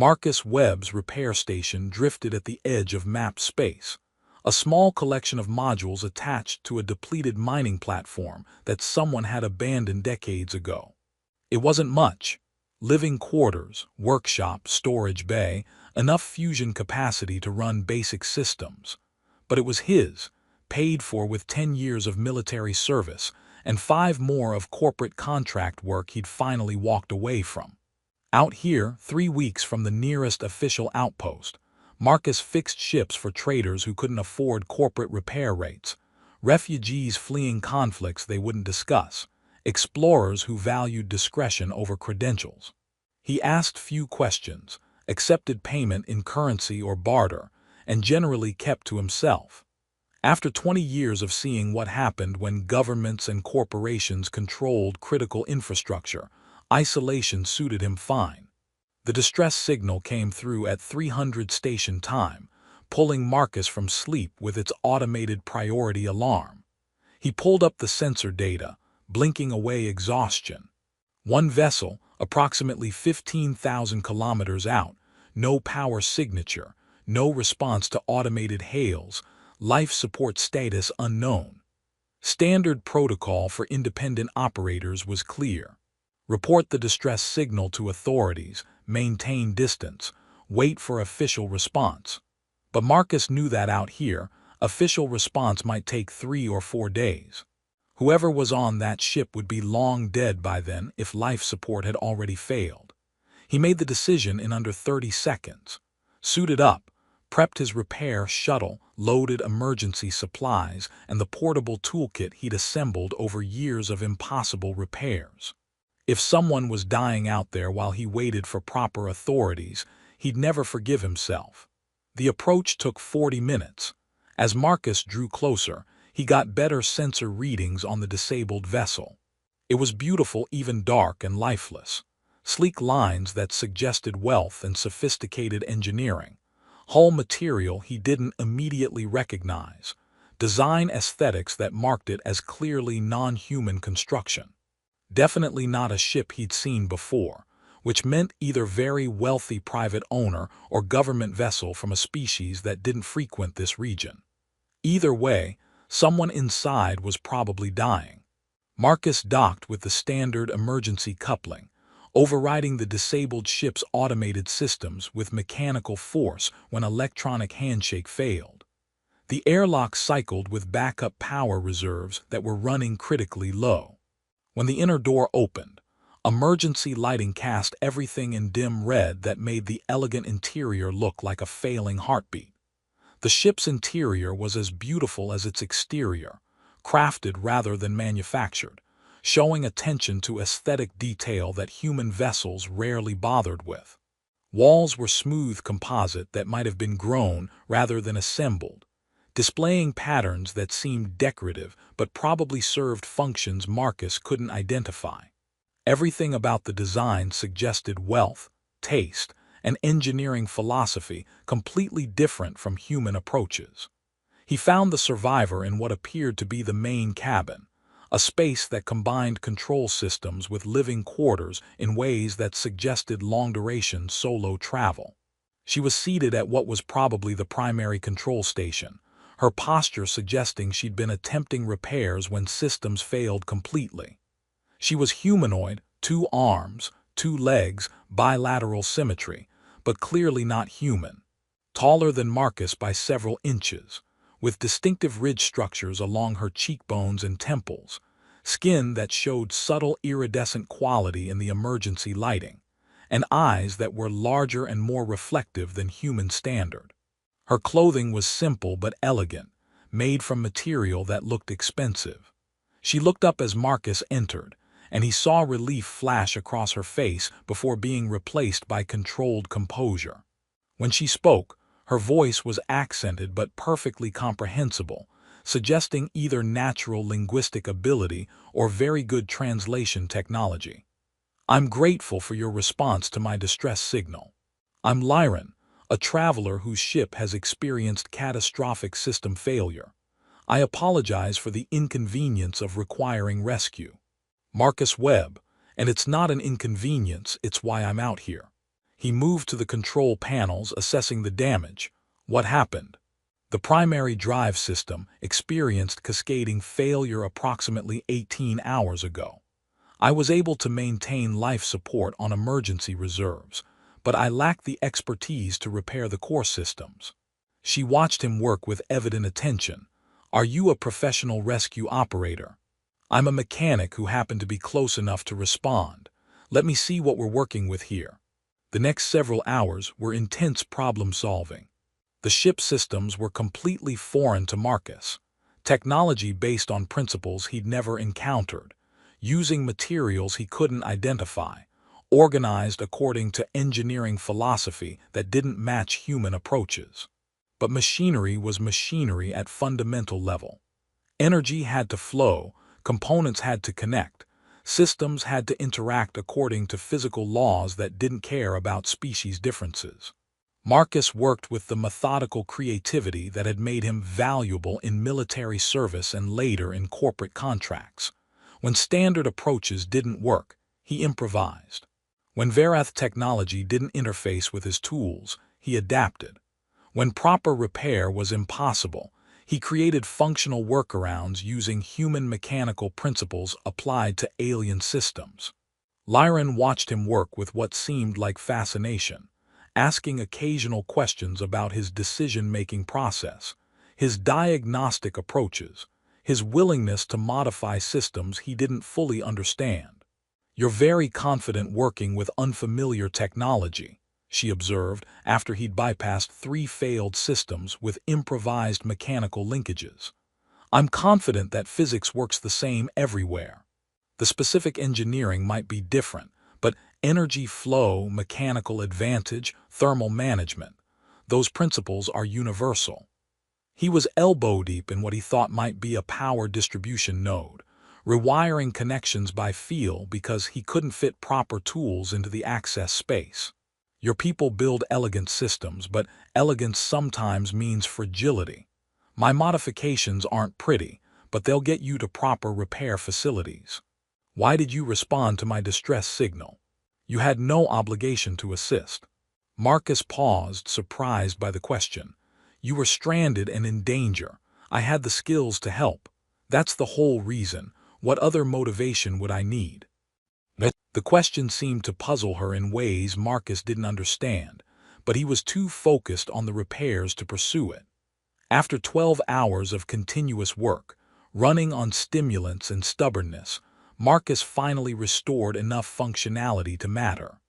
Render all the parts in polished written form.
Marcus Webb's repair station drifted at the edge of mapped space, a small collection of modules attached to a depleted mining platform that someone had abandoned decades ago. It wasn't much. Living quarters, workshop, storage bay, enough fusion capacity to run basic systems. But it was his, paid for with 10 years of military service and 5 more of corporate contract work he'd finally walked away from. Out here, 3 weeks from the nearest official outpost, Marcus fixed ships for traders who couldn't afford corporate repair rates, refugees fleeing conflicts they wouldn't discuss, explorers who valued discretion over credentials. He asked few questions, accepted payment in currency or barter, and generally kept to himself. After 20 years of seeing what happened when governments and corporations controlled critical infrastructure, isolation suited him fine. The distress signal came through at 300 station time, pulling Marcus from sleep with its automated priority alarm. He pulled up the sensor data, blinking away exhaustion. One vessel, approximately 15,000 kilometers out, no power signature, no response to automated hails, life support status unknown. Standard protocol for independent operators was clear. Report the distress signal to authorities, maintain distance, wait for official response. But Marcus knew that out here, official response might take 3 or 4 days. Whoever was on that ship would be long dead by then if life support had already failed. He made the decision in under 30 seconds. Suited up, prepped his repair shuttle, loaded emergency supplies, and the portable toolkit he'd assembled over years of impossible repairs. If someone was dying out there while he waited for proper authorities, he'd never forgive himself. The approach took 40 minutes. As Marcus drew closer, he got better sensor readings on the disabled vessel. It was beautiful, even dark and lifeless. Sleek lines that suggested wealth and sophisticated engineering. Hull material he didn't immediately recognize. Design aesthetics that marked it as clearly non-human construction. Definitely not a ship he'd seen before, which meant either very wealthy private owner or government vessel from a species that didn't frequent this region. Either way, someone inside was probably dying. Marcus docked with the standard emergency coupling, overriding the disabled ship's automated systems with mechanical force when electronic handshake failed. The airlock cycled with backup power reserves that were running critically low. When the inner door opened, emergency lighting cast everything in dim red that made the elegant interior look like a failing heartbeat. The ship's interior was as beautiful as its exterior, crafted rather than manufactured, showing attention to aesthetic detail that human vessels rarely bothered with. Walls were smooth composite that might have been grown rather than assembled, displaying patterns that seemed decorative but probably served functions Marcus couldn't identify. Everything about the design suggested wealth, taste, and engineering philosophy completely different from human approaches. He found the survivor in what appeared to be the main cabin, a space that combined control systems with living quarters in ways that suggested long-duration solo travel. She was seated at what was probably the primary control station, her posture suggesting she'd been attempting repairs when systems failed completely. She was humanoid, 2 arms, 2 legs, bilateral symmetry, but clearly not human. Taller than Marcus by several inches, with distinctive ridge structures along her cheekbones and temples, skin that showed subtle iridescent quality in the emergency lighting, and eyes that were larger and more reflective than human standard. Her clothing was simple but elegant, made from material that looked expensive. She looked up as Marcus entered, and he saw relief flash across her face before being replaced by controlled composure. When she spoke, her voice was accented but perfectly comprehensible, suggesting either natural linguistic ability or very good translation technology. "I'm grateful for your response to my distress signal. I'm Lyran, a traveler whose ship has experienced catastrophic system failure. I apologize for the inconvenience of requiring rescue. Marcus Webb, and it's not an inconvenience, it's why I'm out here." He moved to the control panels, assessing the damage. What happened? The primary drive system experienced cascading failure approximately 18 hours ago. I was able to maintain life support on emergency reserves, but I lacked the expertise to repair the core systems. She watched him work with evident attention. Are you a professional rescue operator? I'm a mechanic who happened to be close enough to respond. Let me see what we're working with here. The next several hours were intense problem-solving. The ship systems were completely foreign to Marcus, technology based on principles he'd never encountered, using materials he couldn't identify, organized according to engineering philosophy that didn't match human approaches. But machinery was machinery at fundamental level. Energy had to flow, components had to connect, systems had to interact according to physical laws that didn't care about species differences. Marcus worked with the methodical creativity that had made him valuable in military service and later in corporate contracts. When standard approaches didn't work, he improvised. When Verath technology didn't interface with his tools, he adapted. When proper repair was impossible, he created functional workarounds using human mechanical principles applied to alien systems. Lyran watched him work with what seemed like fascination, asking occasional questions about his decision-making process, his diagnostic approaches, his willingness to modify systems he didn't fully understand. You're very confident working with unfamiliar technology, she observed after he'd bypassed 3 failed systems with improvised mechanical linkages. I'm confident that physics works the same everywhere. The specific engineering might be different, but energy flow, mechanical advantage, thermal management, those principles are universal. He was elbow-deep in what he thought might be a power distribution node, rewiring connections by feel because he couldn't fit proper tools into the access space. Your people build elegant systems, but elegance sometimes means fragility. My modifications aren't pretty, but they'll get you to proper repair facilities. Why did you respond to my distress signal? You had no obligation to assist. Marcus paused, surprised by the question. You were stranded and in danger. I had the skills to help. That's the whole reason. What other motivation would I need? The question seemed to puzzle her in ways Marcus didn't understand, but he was too focused on the repairs to pursue it. After 12 hours of continuous work, running on stimulants and stubbornness, Marcus finally restored enough functionality to matter.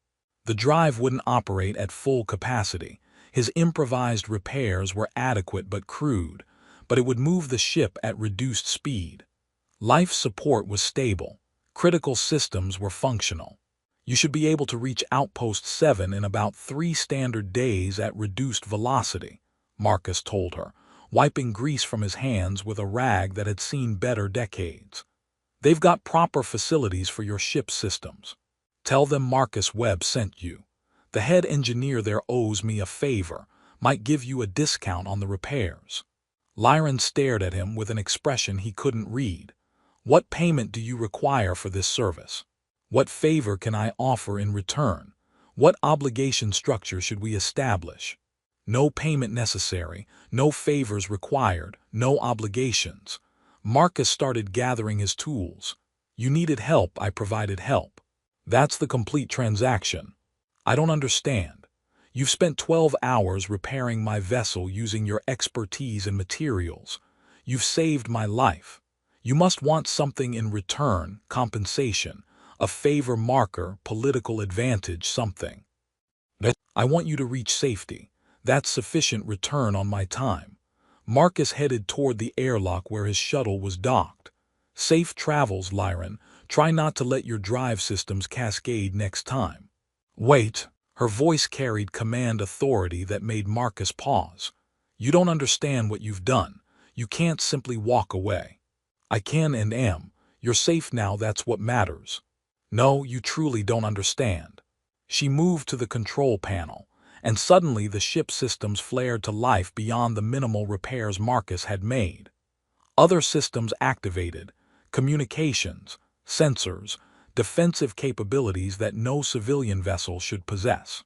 The drive wouldn't operate at full capacity. His improvised repairs were adequate but crude, but it would move the ship at reduced speed. Life support was stable. Critical systems were functional. You should be able to reach Outpost 7 in about 3 standard days at reduced velocity, Marcus told her, wiping grease from his hands with a rag that had seen better decades. They've got proper facilities for your ship's systems. Tell them Marcus Webb sent you. The head engineer there owes me a favor, might give you a discount on the repairs. Lyran stared at him with an expression he couldn't read. What payment do you require for this service? What favor can I offer in return? What obligation structure should we establish? No payment necessary, no favors required, no obligations. Marcus started gathering his tools. You needed help, I provided help. That's the complete transaction. I don't understand. You've spent 12 hours repairing my vessel using your expertise and materials. You've saved my life. You must want something in return, compensation, a favor marker, political advantage, something. I want you to reach safety. That's sufficient return on my time. Marcus headed toward the airlock where his shuttle was docked. Safe travels, Lyran. Try not to let your drive systems cascade next time. Wait. Her voice carried command authority that made Marcus pause. You don't understand what you've done. You can't simply walk away. I can and am. You're safe now, that's what matters. No, you truly don't understand. She moved to the control panel, and suddenly the ship systems flared to life beyond the minimal repairs Marcus had made. Other systems activated, communications, sensors, defensive capabilities that no civilian vessel should possess.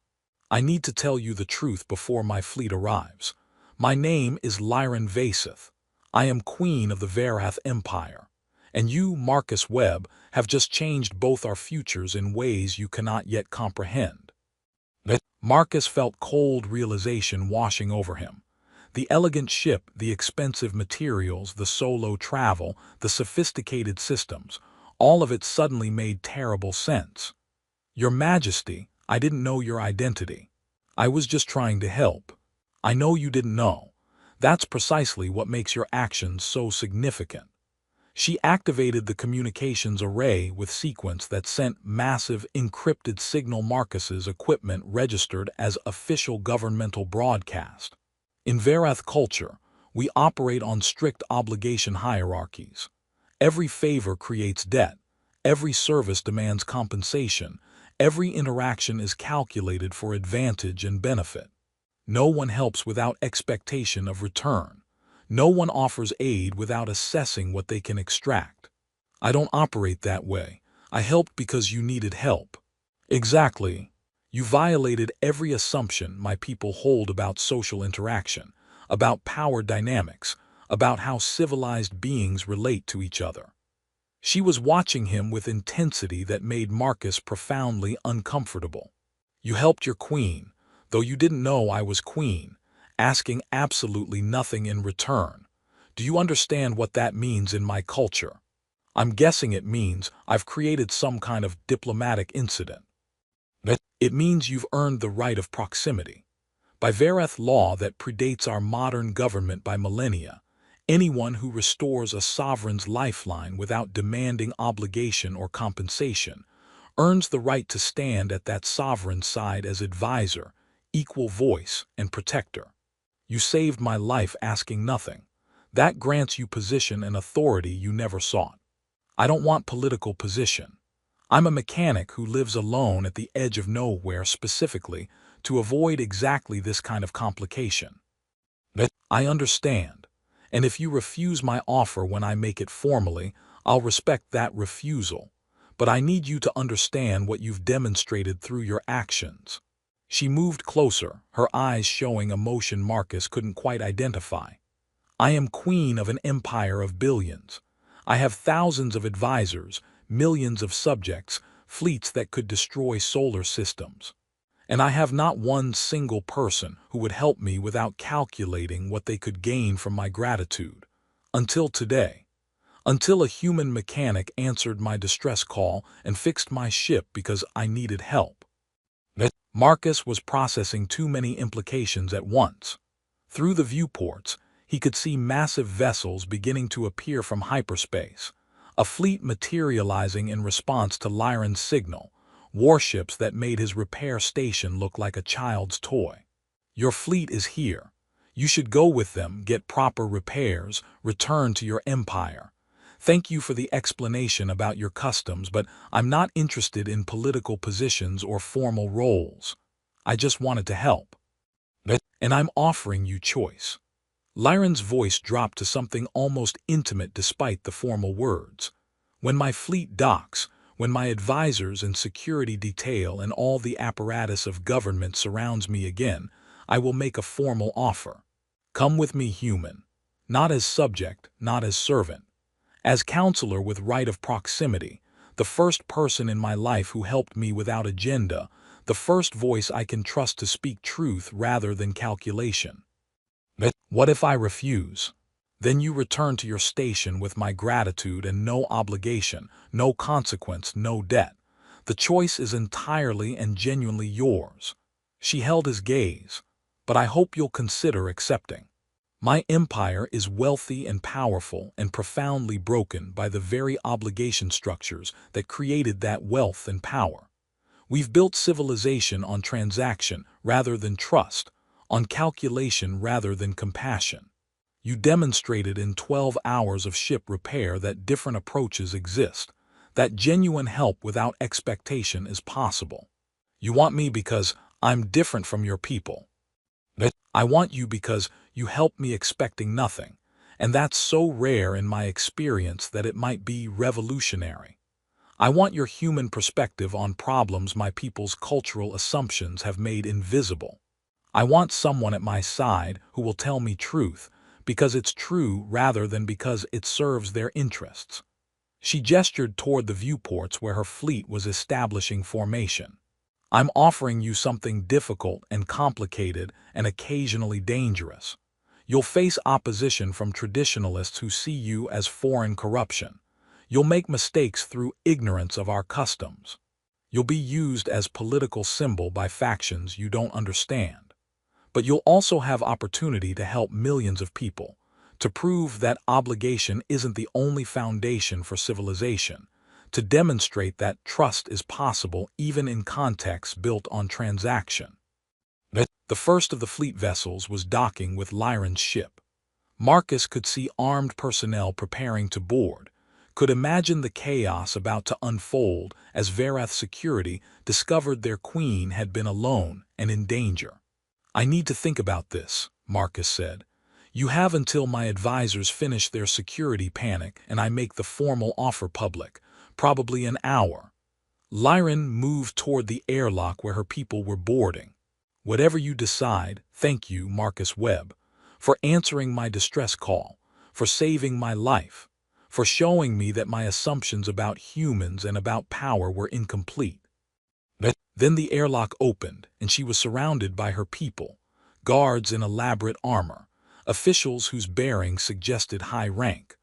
I need to tell you the truth before my fleet arrives. My name is Lyran Vaseth. I am queen of the Varath Empire. And you, Marcus Webb, have just changed both our futures in ways you cannot yet comprehend. Marcus felt cold realization washing over him. The elegant ship, the expensive materials, the solo travel, the sophisticated systems, all of it suddenly made terrible sense. Your Majesty, I didn't know your identity. I was just trying to help. I know you didn't know. That's precisely what makes your actions so significant. She activated the communications array with sequence that sent massive encrypted signal. Marcus's equipment registered as official governmental broadcast. In Varath culture, we operate on strict obligation hierarchies. Every favor creates debt. Every service demands compensation. Every interaction is calculated for advantage and benefit. No one helps without expectation of return. No one offers aid without assessing what they can extract. I don't operate that way. I helped because you needed help. Exactly. You violated every assumption my people hold about social interaction, about power dynamics, about how civilized beings relate to each other. She was watching him with intensity that made Marcus profoundly uncomfortable. You helped your queen, though you didn't know I was queen, asking absolutely nothing in return. Do you understand what that means in my culture? I'm guessing it means I've created some kind of diplomatic incident. It means you've earned the right of proximity. By Varath law that predates our modern government by millennia, anyone who restores a sovereign's lifeline without demanding obligation or compensation earns the right to stand at that sovereign's side as advisor, equal voice, and protector. You saved my life asking nothing. That grants you position and authority you never sought. I don't want political position. I'm a mechanic who lives alone at the edge of nowhere specifically to avoid exactly this kind of complication. I understand. And if you refuse my offer when I make it formally, I'll respect that refusal. But I need you to understand what you've demonstrated through your actions. She moved closer, her eyes showing emotion Marcus couldn't quite identify. I am queen of an empire of billions. I have thousands of advisors, millions of subjects, fleets that could destroy solar systems. And I have not one single person who would help me without calculating what they could gain from my gratitude. Until today. Until a human mechanic answered my distress call and fixed my ship because I needed help. Marcus was processing too many implications at once. Through the viewports, he could see massive vessels beginning to appear from hyperspace, a fleet materializing in response to Lyran's signal, warships that made his repair station look like a child's toy. Your fleet is here. You should go with them, get proper repairs, return to your empire. Thank you for the explanation about your customs, but I'm not interested in political positions or formal roles. I just wanted to help. And I'm offering you choice. Lyran's voice dropped to something almost intimate despite the formal words. When my fleet docks, when my advisors and security detail and all the apparatus of government surrounds me again, I will make a formal offer. Come with me, human. Not as subject, not as servant. As counselor with right of proximity, the first person in my life who helped me without agenda, the first voice I can trust to speak truth rather than calculation. What if I refuse? Then you return to your station with my gratitude and no obligation, no consequence, no debt. The choice is entirely and genuinely yours. She held his gaze. But I hope you'll consider accepting. My empire is wealthy and powerful and profoundly broken by the very obligation structures that created that wealth and power. We've built civilization on transaction rather than trust, on calculation rather than compassion. You demonstrated in 12 hours of ship repair that different approaches exist, that genuine help without expectation is possible. You want me because I'm different from your people. I want you because you help me expecting nothing, and that's so rare in my experience that it might be revolutionary. I want your human perspective on problems my people's cultural assumptions have made invisible. I want someone at my side who will tell me truth, because it's true rather than because it serves their interests. She gestured toward the viewports where her fleet was establishing formation. I'm offering you something difficult and complicated and occasionally dangerous. You'll face opposition from traditionalists who see you as foreign corruption. You'll make mistakes through ignorance of our customs. You'll be used as political symbol by factions you don't understand. But you'll also have opportunity to help millions of people, to prove that obligation isn't the only foundation for civilization, to demonstrate that trust is possible even in contexts built on transaction. The first of the fleet vessels was docking with Lyran's ship. Marcus could see armed personnel preparing to board, could imagine the chaos about to unfold as Verath security discovered their queen had been alone and in danger. I need to think about this, Marcus said. You have until my advisors finish their security panic and I make the formal offer public, probably an hour. Lyran moved toward the airlock where her people were boarding. Whatever you decide, thank you, Marcus Webb, for answering my distress call, for saving my life, for showing me that my assumptions about humans and about power were incomplete. Then the airlock opened, and she was surrounded by her people, guards in elaborate armor, officials whose bearing suggested high rank,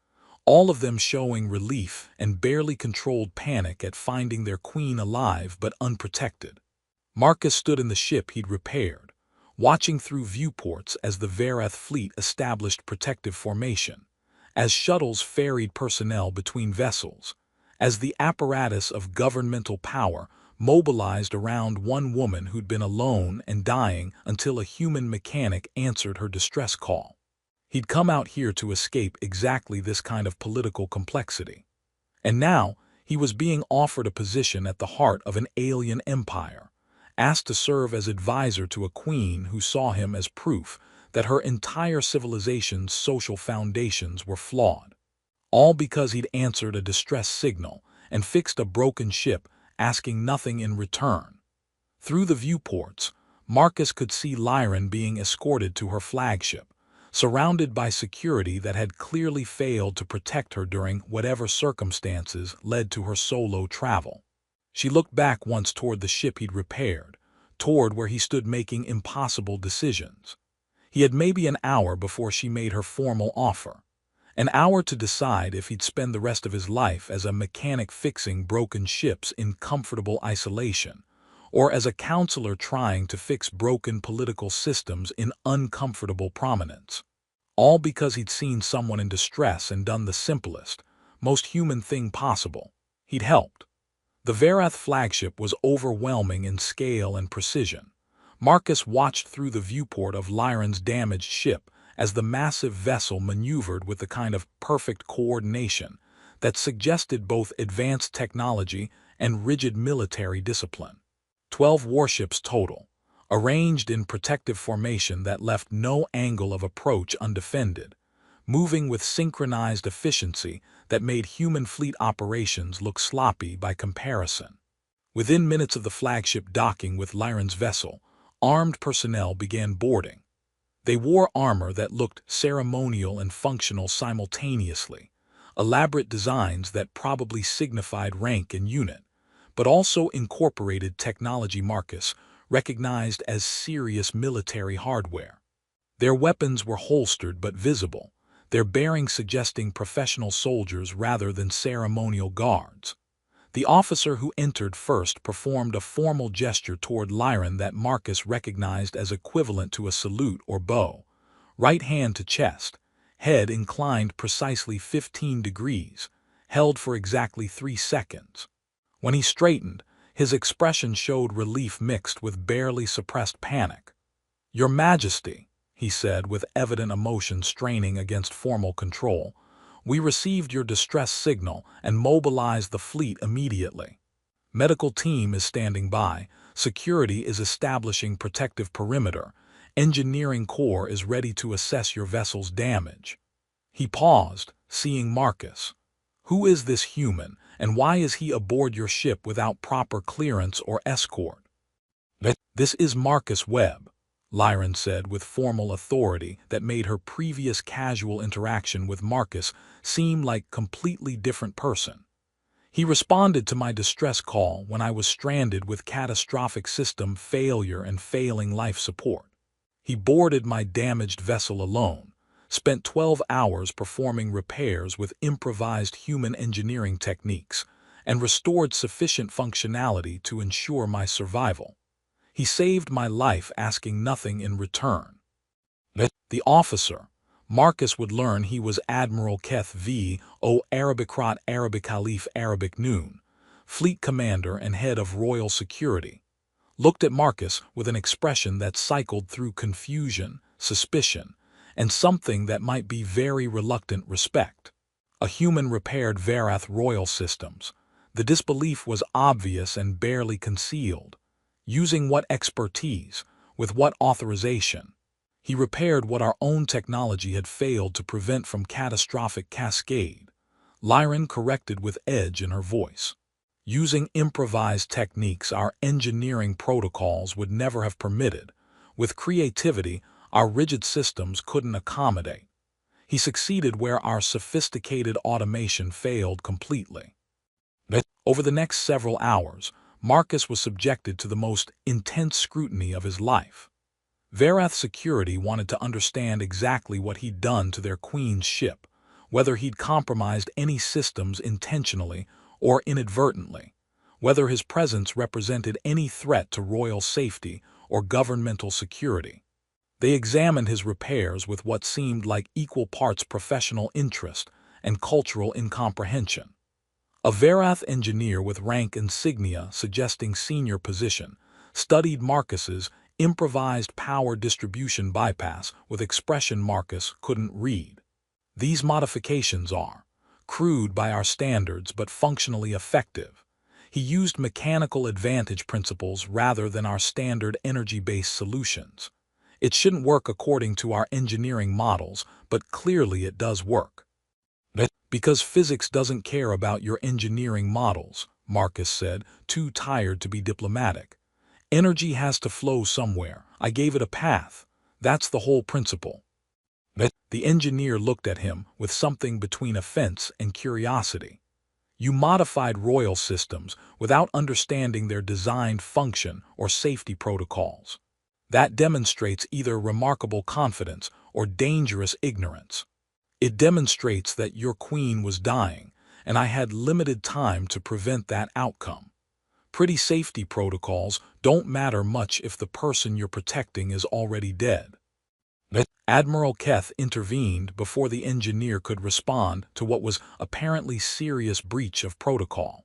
all of them showing relief and barely controlled panic at finding their queen alive but unprotected. Marcus stood in the ship he'd repaired, watching through viewports as the Verath fleet established protective formation, as shuttles ferried personnel between vessels, as the apparatus of governmental power mobilized around one woman who'd been alone and dying until a human mechanic answered her distress call. He'd come out here to escape exactly this kind of political complexity. And now he was being offered a position at the heart of an alien empire, asked to serve as advisor to a queen who saw him as proof that her entire civilization's social foundations were flawed. All because he'd answered a distress signal and fixed a broken ship, asking nothing in return. Through the viewports, Marcus could see Lyran being escorted to her flagship, surrounded by security that had clearly failed to protect her during whatever circumstances led to her solo travel. She looked back once toward the ship he'd repaired, toward where he stood making impossible decisions. He had maybe an hour before she made her formal offer. An hour to decide if he'd spend the rest of his life as a mechanic fixing broken ships in comfortable isolation, or as a counselor trying to fix broken political systems in uncomfortable prominence. All because he'd seen someone in distress and done the simplest, most human thing possible. He'd helped. The Verath flagship was overwhelming in scale and precision. Marcus watched through the viewport of Lyran's damaged ship as the massive vessel maneuvered with the kind of perfect coordination that suggested both advanced technology and rigid military discipline. 12 warships total, arranged in protective formation that left no angle of approach undefended, moving with synchronized efficiency that made human fleet operations look sloppy by comparison. Within minutes of the flagship docking with Lyran's vessel, armed personnel began boarding. They wore armor that looked ceremonial and functional simultaneously, elaborate designs that probably signified rank and unit, but also incorporated technology Marcus recognized as serious military hardware. Their weapons were holstered but visible, their bearing suggesting professional soldiers rather than ceremonial guards. The officer who entered first performed a formal gesture toward Lyran that Marcus recognized as equivalent to a salute or bow, right hand to chest, head inclined precisely 15 degrees, held for exactly 3 seconds. When he straightened, his expression showed relief mixed with barely suppressed panic. "Your Majesty," he said with evident emotion straining against formal control, "we received your distress signal and mobilized the fleet immediately. Medical team is standing by, security is establishing protective perimeter, engineering corps is ready to assess your vessel's damage." He paused, seeing Marcus. Who is this human, And why is he aboard your ship without proper clearance or escort? This is Marcus Webb, Lyran said with formal authority that made her previous casual interaction with Marcus seem like a completely different person. He responded to my distress call when I was stranded with catastrophic system failure and failing life support. He boarded my damaged vessel alone, spent 12 hours performing repairs with improvised human engineering techniques, and restored sufficient functionality to ensure my survival. He saved my life asking nothing in return. The officer, Marcus would learn he was Admiral Keth V. O. Arabicrat Arabic Khalif Arabic Noon, fleet commander and head of royal security, looked at Marcus with an expression that cycled through confusion, suspicion, and something that might be very reluctant respect. A human repaired Verath royal systems. The disbelief was obvious and barely concealed. Using what expertise, with what authorization? He repaired what our own technology had failed to prevent from catastrophic cascade. Lyran corrected with edge in her voice. Using improvised techniques our engineering protocols would never have permitted. With creativity, our rigid systems couldn't accommodate. He succeeded where our sophisticated automation failed completely. Over the next several hours, Marcus was subjected to the most intense scrutiny of his life. Verath security wanted to understand exactly what he'd done to their queen's ship, whether he'd compromised any systems intentionally or inadvertently, whether his presence represented any threat to royal safety or governmental security. They examined his repairs with what seemed like equal parts professional interest and cultural incomprehension. A Verath engineer with rank insignia suggesting senior position studied Marcus's improvised power distribution bypass with expression Marcus couldn't read. These modifications are crude by our standards but functionally effective. He used mechanical advantage principles rather than our standard energy-based solutions. It shouldn't work according to our engineering models, but clearly it does work. Because physics doesn't care about your engineering models, Marcus said, too tired to be diplomatic. Energy has to flow somewhere. I gave it a path. That's the whole principle. The engineer looked at him with something between offense and curiosity. You modified royal systems without understanding their designed function or safety protocols. That demonstrates either remarkable confidence or dangerous ignorance. It demonstrates that your queen was dying, and I had limited time to prevent that outcome. Pretty safety protocols don't matter much if the person you're protecting is already dead. Admiral Keth intervened before the engineer could respond to what was apparently serious breach of protocol.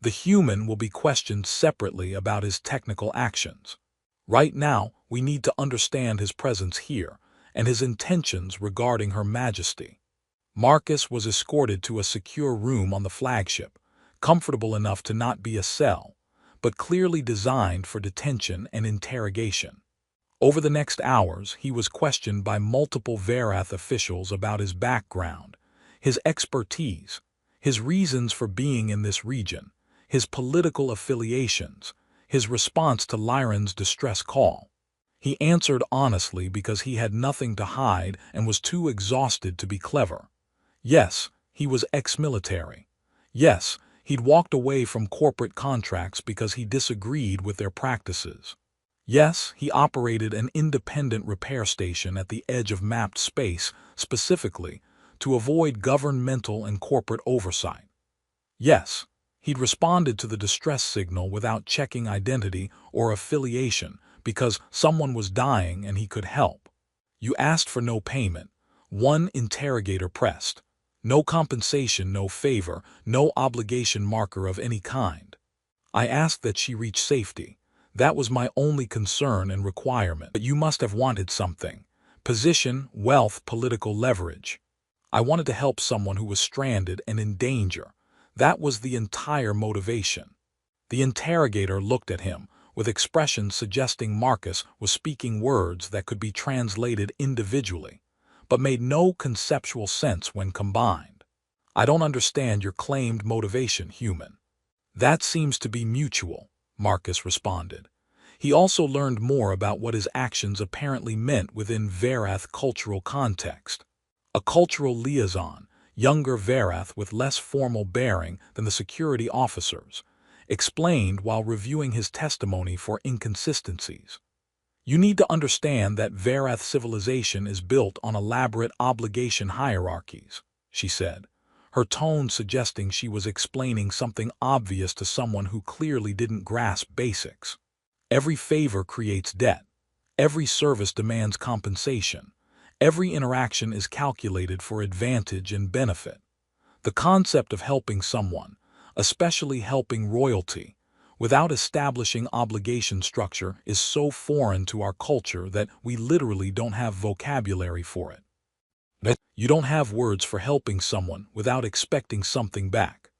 The human will be questioned separately about his technical actions. Right now, we need to understand his presence here and his intentions regarding Her Majesty. Marcus was escorted to a secure room on the flagship, comfortable enough to not be a cell, but clearly designed for detention and interrogation. Over the next hours, he was questioned by multiple Verath officials about his background, his expertise, his reasons for being in this region, his political affiliations, his response to Lyran's distress call. He answered honestly because he had nothing to hide and was too exhausted to be clever. Yes, he was ex-military. Yes, he'd walked away from corporate contracts because he disagreed with their practices. Yes, he operated an independent repair station at the edge of mapped space specifically to avoid governmental and corporate oversight. Yes, he'd responded to the distress signal without checking identity or affiliation because someone was dying and he could help. You asked for no payment. One interrogator pressed. No compensation, no favor, no obligation marker of any kind. I asked that she reach safety. That was my only concern and requirement. But you must have wanted something. Position, wealth, political leverage. I wanted to help someone who was stranded and in danger. That was the entire motivation. The interrogator looked at him, with expressions suggesting Marcus was speaking words that could be translated individually, but made no conceptual sense when combined. I don't understand your claimed motivation, human. That seems to be mutual, Marcus responded. He also learned more about what his actions apparently meant within Verath cultural context. A cultural liaison, younger Verath with less formal bearing than the security officers, explained while reviewing his testimony for inconsistencies. You need to understand that Verath civilization is built on elaborate obligation hierarchies, she said, her tone suggesting she was explaining something obvious to someone who clearly didn't grasp basics. Every favor creates debt. Every service demands compensation. Every interaction is calculated for advantage and benefit. The concept of helping someone, especially helping royalty, without establishing obligation structure is so foreign to our culture that we literally don't have vocabulary for it. You don't have words for helping someone without expecting something back.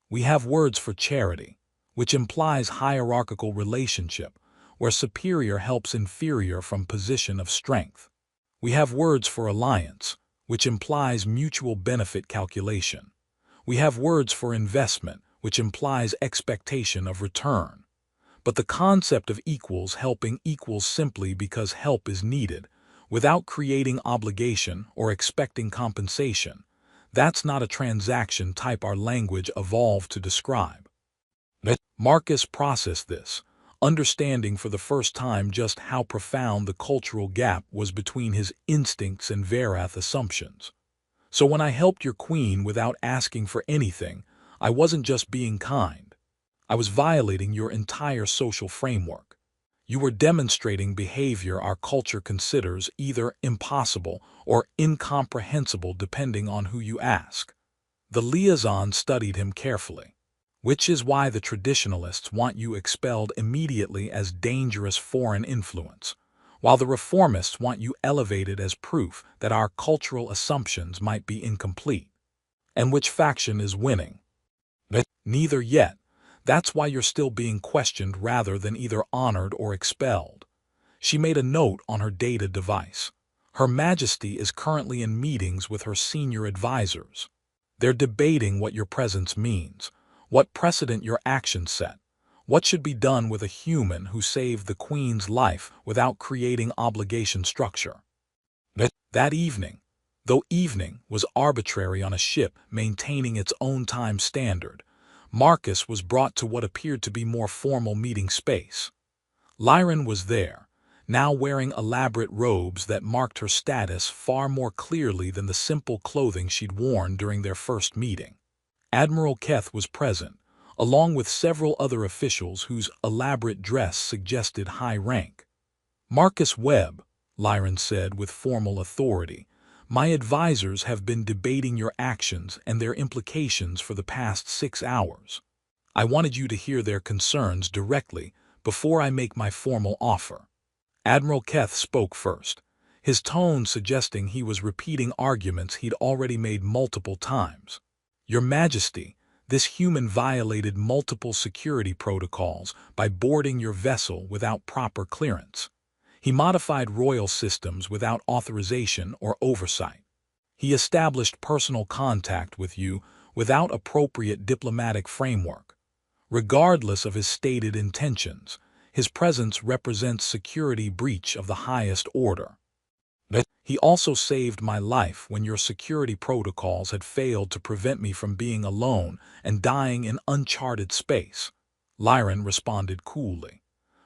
We have words for charity, which implies hierarchical relationship, where superior helps inferior from position of strength. We have words for alliance, which implies mutual benefit calculation. We have words for investment, which implies expectation of return. But the concept of equals helping equals simply because help is needed, without creating obligation or expecting compensation. That's not a transaction type our language evolved to describe. Marcus processed this, understanding for the first time just how profound the cultural gap was between his instincts and Verath assumptions. So when I helped your queen without asking for anything, I wasn't just being kind. I was violating your entire social framework. You were demonstrating behavior our culture considers either impossible or incomprehensible depending on who you ask. The liaison studied him carefully, which is why the traditionalists want you expelled immediately as dangerous foreign influence, while the reformists want you elevated as proof that our cultural assumptions might be incomplete. And which faction is winning? Neither yet. That's why you're still being questioned rather than either honored or expelled. She made a note on her data device. Her Majesty is currently in meetings with her senior advisors. They're debating what your presence means, what precedent your actions set, what should be done with a human who saved the Queen's life without creating obligation structure. That evening, though evening was arbitrary on a ship maintaining its own time standard, Marcus was brought to what appeared to be more formal meeting space. Lyran was there, now wearing elaborate robes that marked her status far more clearly than the simple clothing she'd worn during their first meeting. Admiral Keth was present, along with several other officials whose elaborate dress suggested high rank. Marcus Webb, Lyran said with formal authority, my advisors have been debating your actions and their implications for the past 6 hours. I wanted you to hear their concerns directly before I make my formal offer. Admiral Keth spoke first, his tone suggesting he was repeating arguments he'd already made multiple times. Your Majesty, this human violated multiple security protocols by boarding your vessel without proper clearance. He modified royal systems without authorization or oversight. He established personal contact with you without appropriate diplomatic framework. Regardless of his stated intentions, his presence represents security breach of the highest order. He also saved my life when your security protocols had failed to prevent me from being alone and dying in uncharted space. Lyran responded coolly.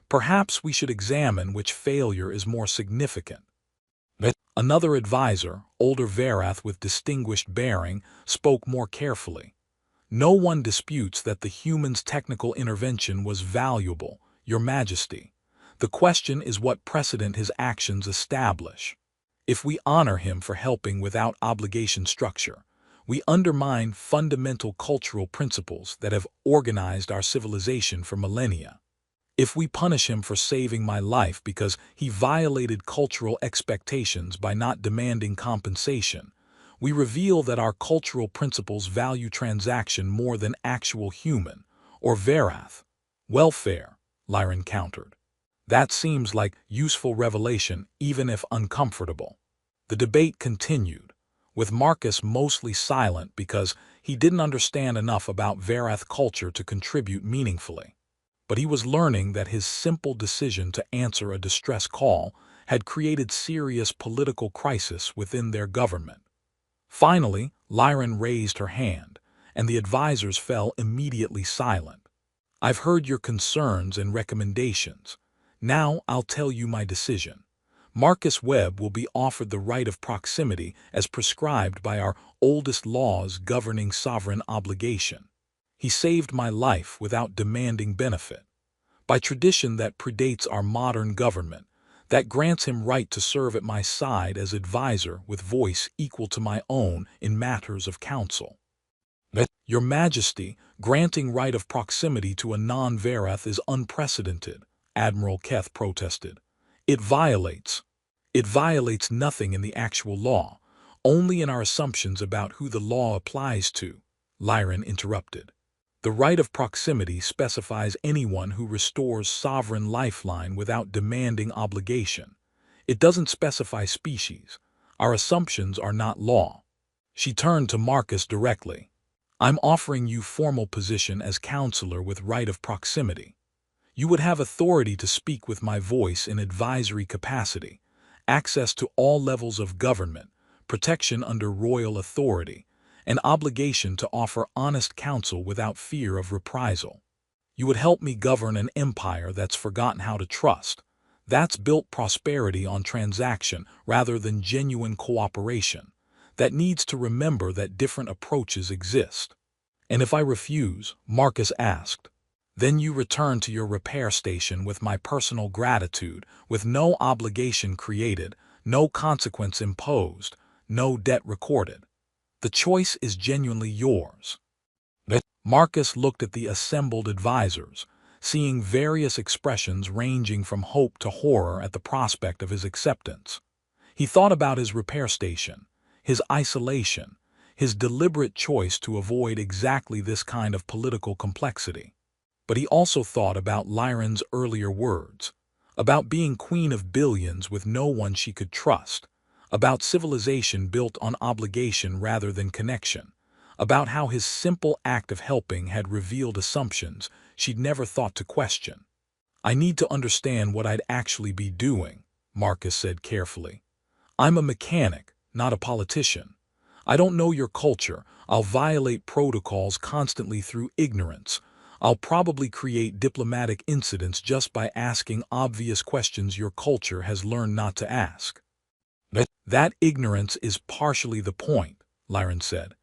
Perhaps we should examine which failure is more significant. Another advisor, older Verath with distinguished bearing, spoke more carefully. No one disputes that the human's technical intervention was valuable, Your Majesty. The question is what precedent his actions establish. If we honor him for helping without obligation structure, we undermine fundamental cultural principles that have organized our civilization for millennia. If we punish him for saving my life because he violated cultural expectations by not demanding compensation, we reveal that our cultural principles value transaction more than actual human, or Verath, welfare, Lyran countered. That seems like useful revelation even if uncomfortable. The debate continued, with Marcus mostly silent because he didn't understand enough about Verath culture to contribute meaningfully. But he was learning that his simple decision to answer a distress call had created serious political crisis within their government. Finally, Lyran raised her hand, and the advisors fell immediately silent. "I've heard your concerns and recommendations. Now I'll tell you my decision. Marcus Webb will be offered the right of proximity as prescribed by our oldest laws governing sovereign obligation. He saved my life without demanding benefit. By tradition that predates our modern government, that grants him right to serve at my side as advisor with voice equal to my own in matters of counsel." "Your Majesty, granting right of proximity to a non-Verath is unprecedented," Admiral Keth protested. It violates nothing in the actual law, only in our assumptions about who the law applies to," Lyran interrupted. "The right of proximity specifies anyone who restores sovereign lifeline without demanding obligation. It doesn't specify species. Our assumptions are not law." She turned to Marcus directly. "I'm offering you formal position as counselor with right of proximity. You would have authority to speak with my voice in advisory capacity, access to all levels of government, protection under royal authority, an obligation to offer honest counsel without fear of reprisal. You would help me govern an empire that's forgotten how to trust, that's built prosperity on transaction rather than genuine cooperation, that needs to remember that different approaches exist." "And if I refuse?" Marcus asked. "Then you return to your repair station with my personal gratitude, with no obligation created, no consequence imposed, no debt recorded. The choice is genuinely yours." Marcus looked at the assembled advisors, seeing various expressions ranging from hope to horror at the prospect of his acceptance. He thought about his repair station, his isolation, his deliberate choice to avoid exactly this kind of political complexity. But he also thought about Lyran's earlier words, about being queen of billions with no one she could trust, about civilization built on obligation rather than connection, about how his simple act of helping had revealed assumptions she'd never thought to question. "I need to understand what I'd actually be doing," Marcus said carefully. "I'm a mechanic, not a politician. I don't know your culture. I'll violate protocols constantly through ignorance. I'll probably create diplomatic incidents just by asking obvious questions your culture has learned not to ask." "That ignorance is partially the point," Lyran said.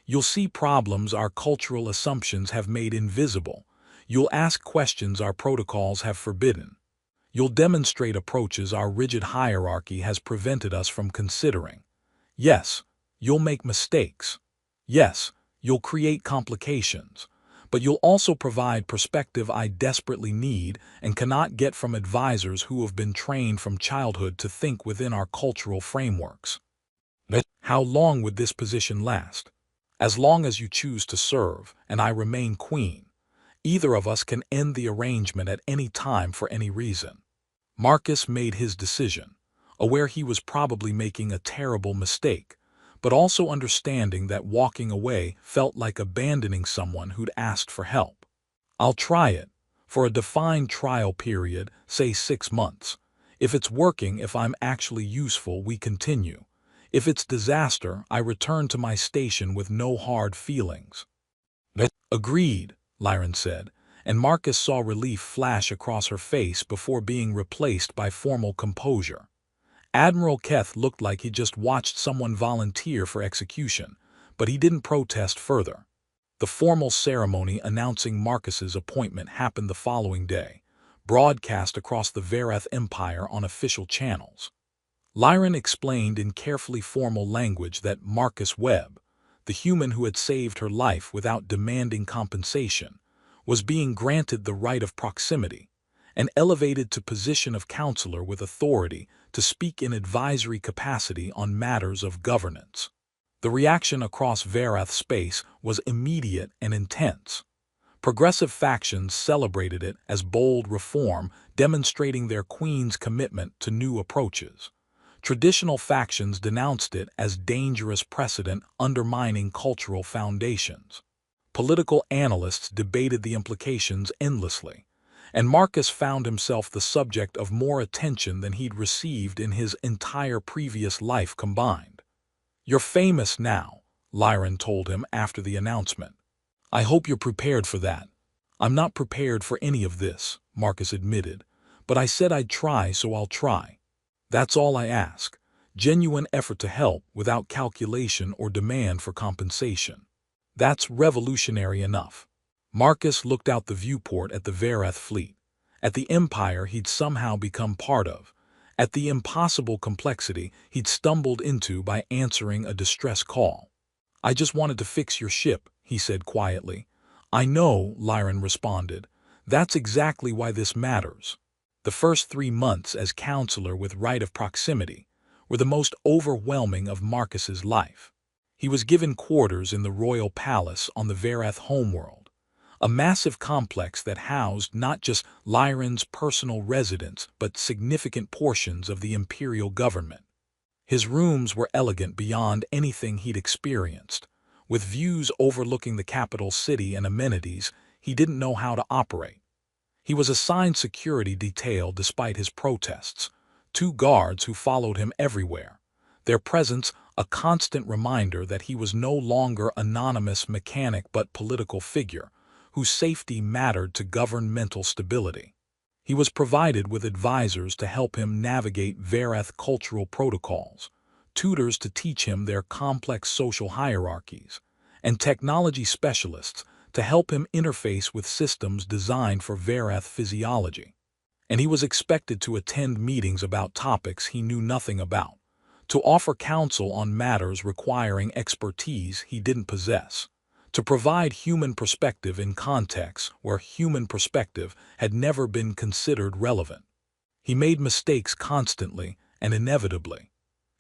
"You'll see problems our cultural assumptions have made invisible. You'll ask questions our protocols have forbidden. You'll demonstrate approaches our rigid hierarchy has prevented us from considering. Yes, you'll make mistakes. Yes, you'll create complications. But you'll also provide perspective I desperately need and cannot get from advisors who have been trained from childhood to think within our cultural frameworks." "How long would this position last?" "As long as you choose to serve, and I remain queen. Either of us can end the arrangement at any time for any reason." Marcus made his decision, aware he was probably making a terrible mistake, but also understanding that walking away felt like abandoning someone who'd asked for help. "I'll try it, for a defined trial period, say 6 months. If it's working, if I'm actually useful, we continue. If it's disaster, I return to my station with no hard feelings." "Agreed," Lyran said, and Marcus saw relief flash across her face before being replaced by formal composure. Admiral Keth looked like he just watched someone volunteer for execution, but he didn't protest further. The formal ceremony announcing Marcus's appointment happened the following day, broadcast across the Verath Empire on official channels. Lyran explained in carefully formal language that Marcus Webb, the human who had saved her life without demanding compensation, was being granted the right of proximity, and elevated to position of counselor with authority to speak in advisory capacity on matters of governance. The reaction across Verath space was immediate and intense. Progressive factions celebrated it as bold reform, demonstrating their queen's commitment to new approaches. Traditional factions denounced it as dangerous precedent undermining cultural foundations. Political analysts debated the implications endlessly, and Marcus found himself the subject of more attention than he'd received in his entire previous life combined. "You're famous now," Lyron told him after the announcement. "I hope you're prepared for that." "I'm not prepared for any of this," Marcus admitted, "but I said I'd try, so I'll try. That's all I ask. Genuine effort to help without calculation or demand for compensation. That's revolutionary enough." Marcus looked out the viewport at the Verath fleet, at the empire he'd somehow become part of, at the impossible complexity he'd stumbled into by answering a distress call. "I just wanted to fix your ship," he said quietly. "I know," Lyron responded. "That's exactly why this matters." The first 3 months as counselor with right of proximity were the most overwhelming of Marcus's life. He was given quarters in the royal palace on the Verath homeworld, a massive complex that housed not just Lyron's personal residence but significant portions of the imperial government. His rooms were elegant beyond anything he'd experienced, with views overlooking the capital city and amenities he didn't know how to operate. He was assigned security detail despite his protests, 2 guards who followed him everywhere, their presence a constant reminder that he was no longer anonymous mechanic but political figure, whose safety mattered to governmental stability. He was provided with advisors to help him navigate Verath cultural protocols, tutors to teach him their complex social hierarchies, and technology specialists to help him interface with systems designed for Verath physiology. And he was expected to attend meetings about topics he knew nothing about, to offer counsel on matters requiring expertise he didn't possess, to provide human perspective in contexts where human perspective had never been considered relevant. He made mistakes constantly and inevitably.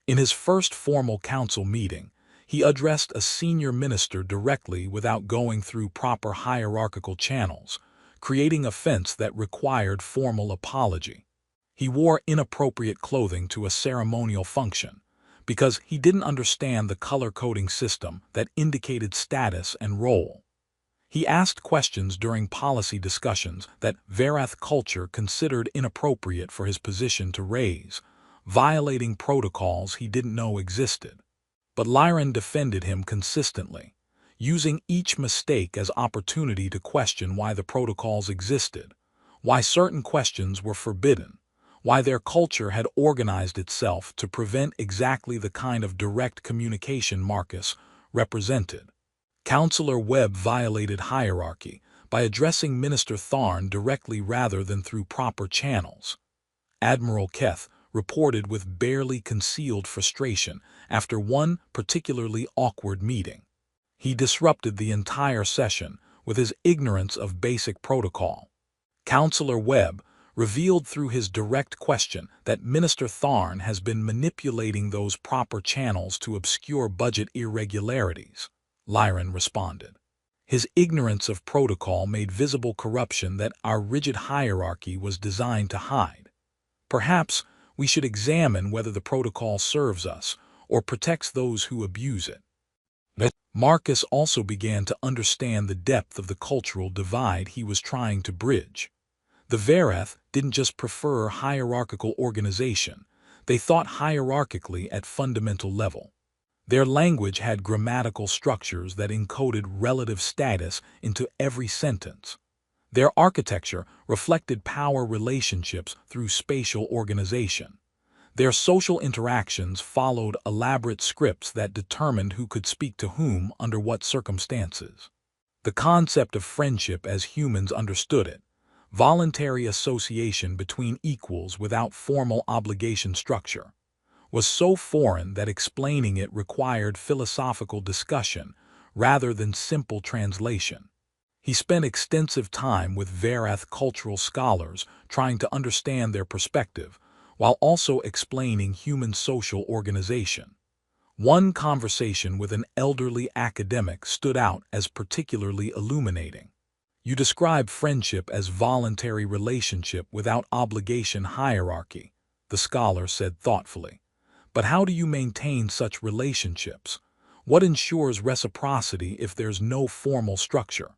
In his first formal council meeting, he addressed a senior minister directly without going through proper hierarchical channels, creating offense that required formal apology. He wore inappropriate clothing to a ceremonial function because he didn't understand the color-coding system that indicated status and role. He asked questions during policy discussions that Verath culture considered inappropriate for his position to raise, violating protocols he didn't know existed. But Lyron defended him consistently, using each mistake as opportunity to question why the protocols existed, why certain questions were forbidden, why their culture had organized itself to prevent exactly the kind of direct communication Marcus represented. Counselor Webb violated hierarchy by addressing Minister Tharn directly rather than through proper channels. Admiral Keth reported with barely concealed frustration after one particularly awkward meeting. He disrupted the entire session with his ignorance of basic protocol. Counselor Webb revealed through his direct question that Minister Tharn has been manipulating those proper channels to obscure budget irregularities, Lyron responded. His ignorance of protocol made visible corruption that our rigid hierarchy was designed to hide. Perhaps we should examine whether the protocol serves us or protects those who abuse it. But Marcus also began to understand the depth of the cultural divide he was trying to bridge. The Verath didn't just prefer hierarchical organization, they thought hierarchically at fundamental level. Their language had grammatical structures that encoded relative status into every sentence. Their architecture reflected power relationships through spatial organization. Their social interactions followed elaborate scripts that determined who could speak to whom under what circumstances. The concept of friendship as humans understood it, voluntary association between equals without formal obligation structure, was so foreign that explaining it required philosophical discussion rather than simple translation. He spent extensive time with Verath cultural scholars trying to understand their perspective, while also explaining human social organization. One conversation with an elderly academic stood out as particularly illuminating. "You describe friendship as voluntary relationship without obligation hierarchy," the scholar said thoughtfully. But how do you maintain such relationships? What ensures reciprocity if there's no formal structure?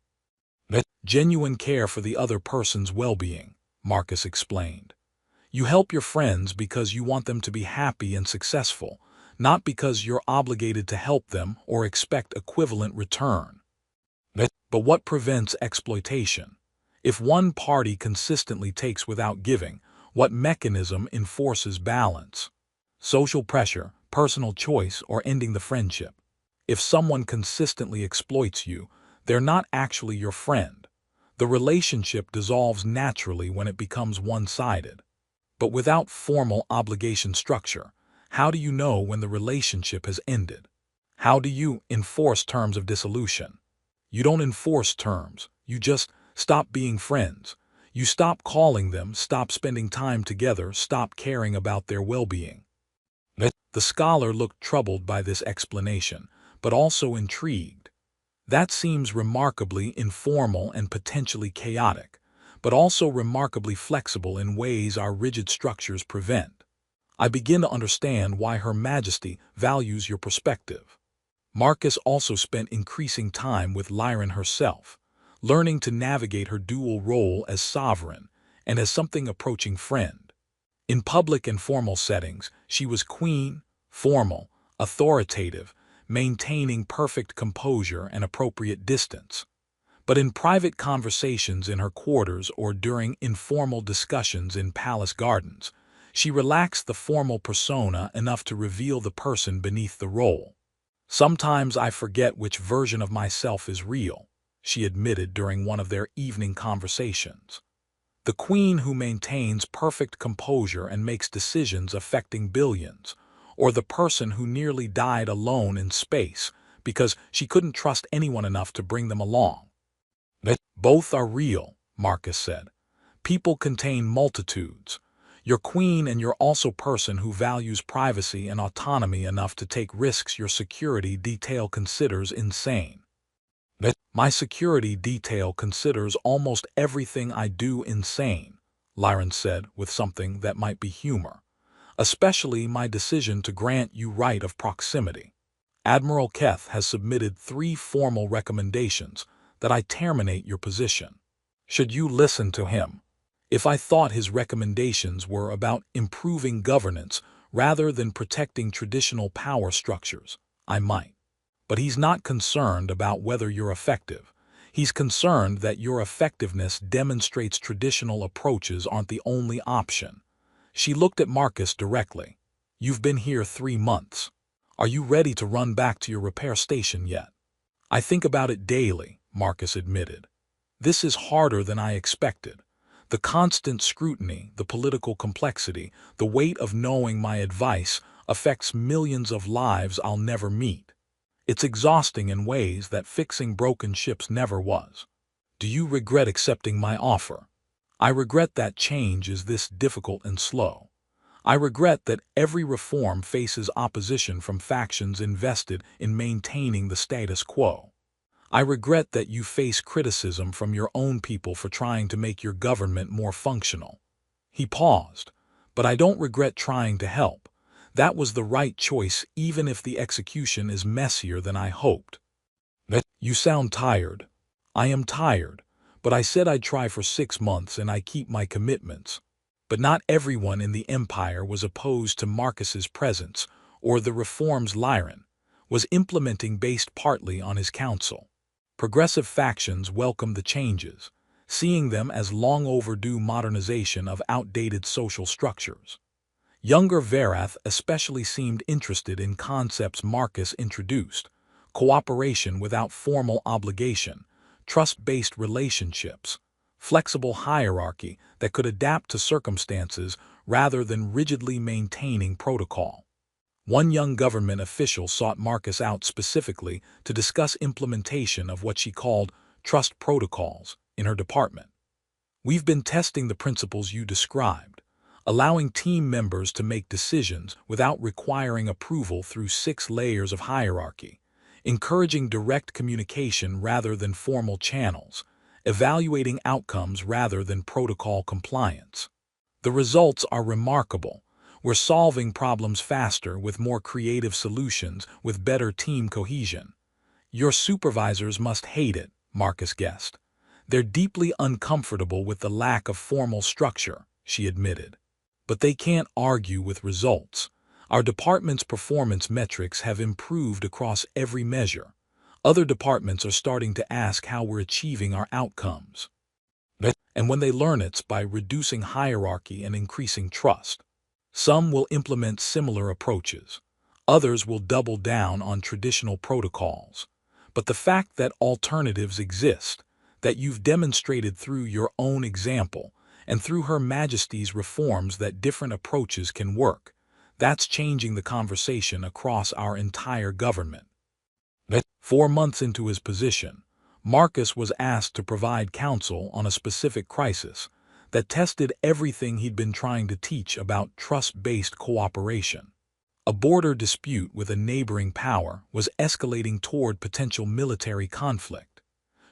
Genuine care for the other person's well-being, Marcus explained. You help your friends because you want them to be happy and successful, not because you're obligated to help them or expect equivalent return. But what prevents exploitation? If one party consistently takes without giving, what mechanism enforces balance? Social pressure, personal choice, or ending the friendship? If someone consistently exploits you, they're not actually your friend. The relationship dissolves naturally when it becomes one-sided. But without formal obligation structure, how do you know when the relationship has ended? How do you enforce terms of dissolution? You don't enforce terms, you just stop being friends. You stop calling them, stop spending time together, stop caring about their well-being. The scholar looked troubled by this explanation, but also intrigued. That seems remarkably informal and potentially chaotic, but also remarkably flexible in ways our rigid structures prevent. I begin to understand why Her Majesty values your perspective. Marcus also spent increasing time with Lyran herself, learning to navigate her dual role as sovereign and as something approaching friend. In public and formal settings, she was queen, formal, authoritative, maintaining perfect composure and appropriate distance. But in private conversations in her quarters or during informal discussions in palace gardens, she relaxed the formal persona enough to reveal the person beneath the role. Sometimes I forget which version of myself is real, she admitted during one of their evening conversations. The queen who maintains perfect composure and makes decisions affecting billions, or the person who nearly died alone in space because she couldn't trust anyone enough to bring them along. Both are real, Marcus said. People contain multitudes. You're queen and you're also person who values privacy and autonomy enough to take risks your security detail considers insane. My security detail considers almost everything I do insane, Lyran said with something that might be humor, especially my decision to grant you right of proximity. Admiral Keth has submitted 3 formal recommendations that I terminate your position. Should you listen to him? If I thought his recommendations were about improving governance rather than protecting traditional power structures, I might. But he's not concerned about whether you're effective. He's concerned that your effectiveness demonstrates traditional approaches aren't the only option. She looked at Marcus directly. You've been here 3 months. Are you ready to run back to your repair station yet? I think about it daily, Marcus admitted. This is harder than I expected. The constant scrutiny, the political complexity, the weight of knowing my advice affects millions of lives I'll never meet. It's exhausting in ways that fixing broken ships never was. Do you regret accepting my offer? I regret that change is this difficult and slow. I regret that every reform faces opposition from factions invested in maintaining the status quo. I regret that you face criticism from your own people for trying to make your government more functional. He paused. But I don't regret trying to help. That was the right choice even if the execution is messier than I hoped. You sound tired. I am tired, but I said I'd try for 6 months and I keep my commitments. But not everyone in the Empire was opposed to Marcus's presence or the reforms Lyran was implementing based partly on his counsel. Progressive factions welcomed the changes, seeing them as long overdue modernization of outdated social structures. Younger Varath especially seemed interested in concepts Marcus introduced: cooperation without formal obligation, trust-based relationships, flexible hierarchy that could adapt to circumstances rather than rigidly maintaining protocol. One young government official sought Marcus out specifically to discuss implementation of what she called trust protocols in her department. We've been testing the principles you described, allowing team members to make decisions without requiring approval through 6 layers of hierarchy, encouraging direct communication rather than formal channels, evaluating outcomes rather than protocol compliance. The results are remarkable. We're solving problems faster with more creative solutions with better team cohesion. Your supervisors must hate it, Marcus guessed. They're deeply uncomfortable with the lack of formal structure, she admitted. But they can't argue with results. Our department's performance metrics have improved across every measure. Other departments are starting to ask how we're achieving our outcomes. And when they learn it's by reducing hierarchy and increasing trust. Some will implement similar approaches. Others will double down on traditional protocols. But the fact that alternatives exist, that you've demonstrated through your own example, and through Her Majesty's reforms that different approaches can work, that's changing the conversation across our entire government. 4 months into his position, Marcus was asked to provide counsel on a specific crisis that tested everything he'd been trying to teach about trust-based cooperation. A border dispute with a neighboring power was escalating toward potential military conflict.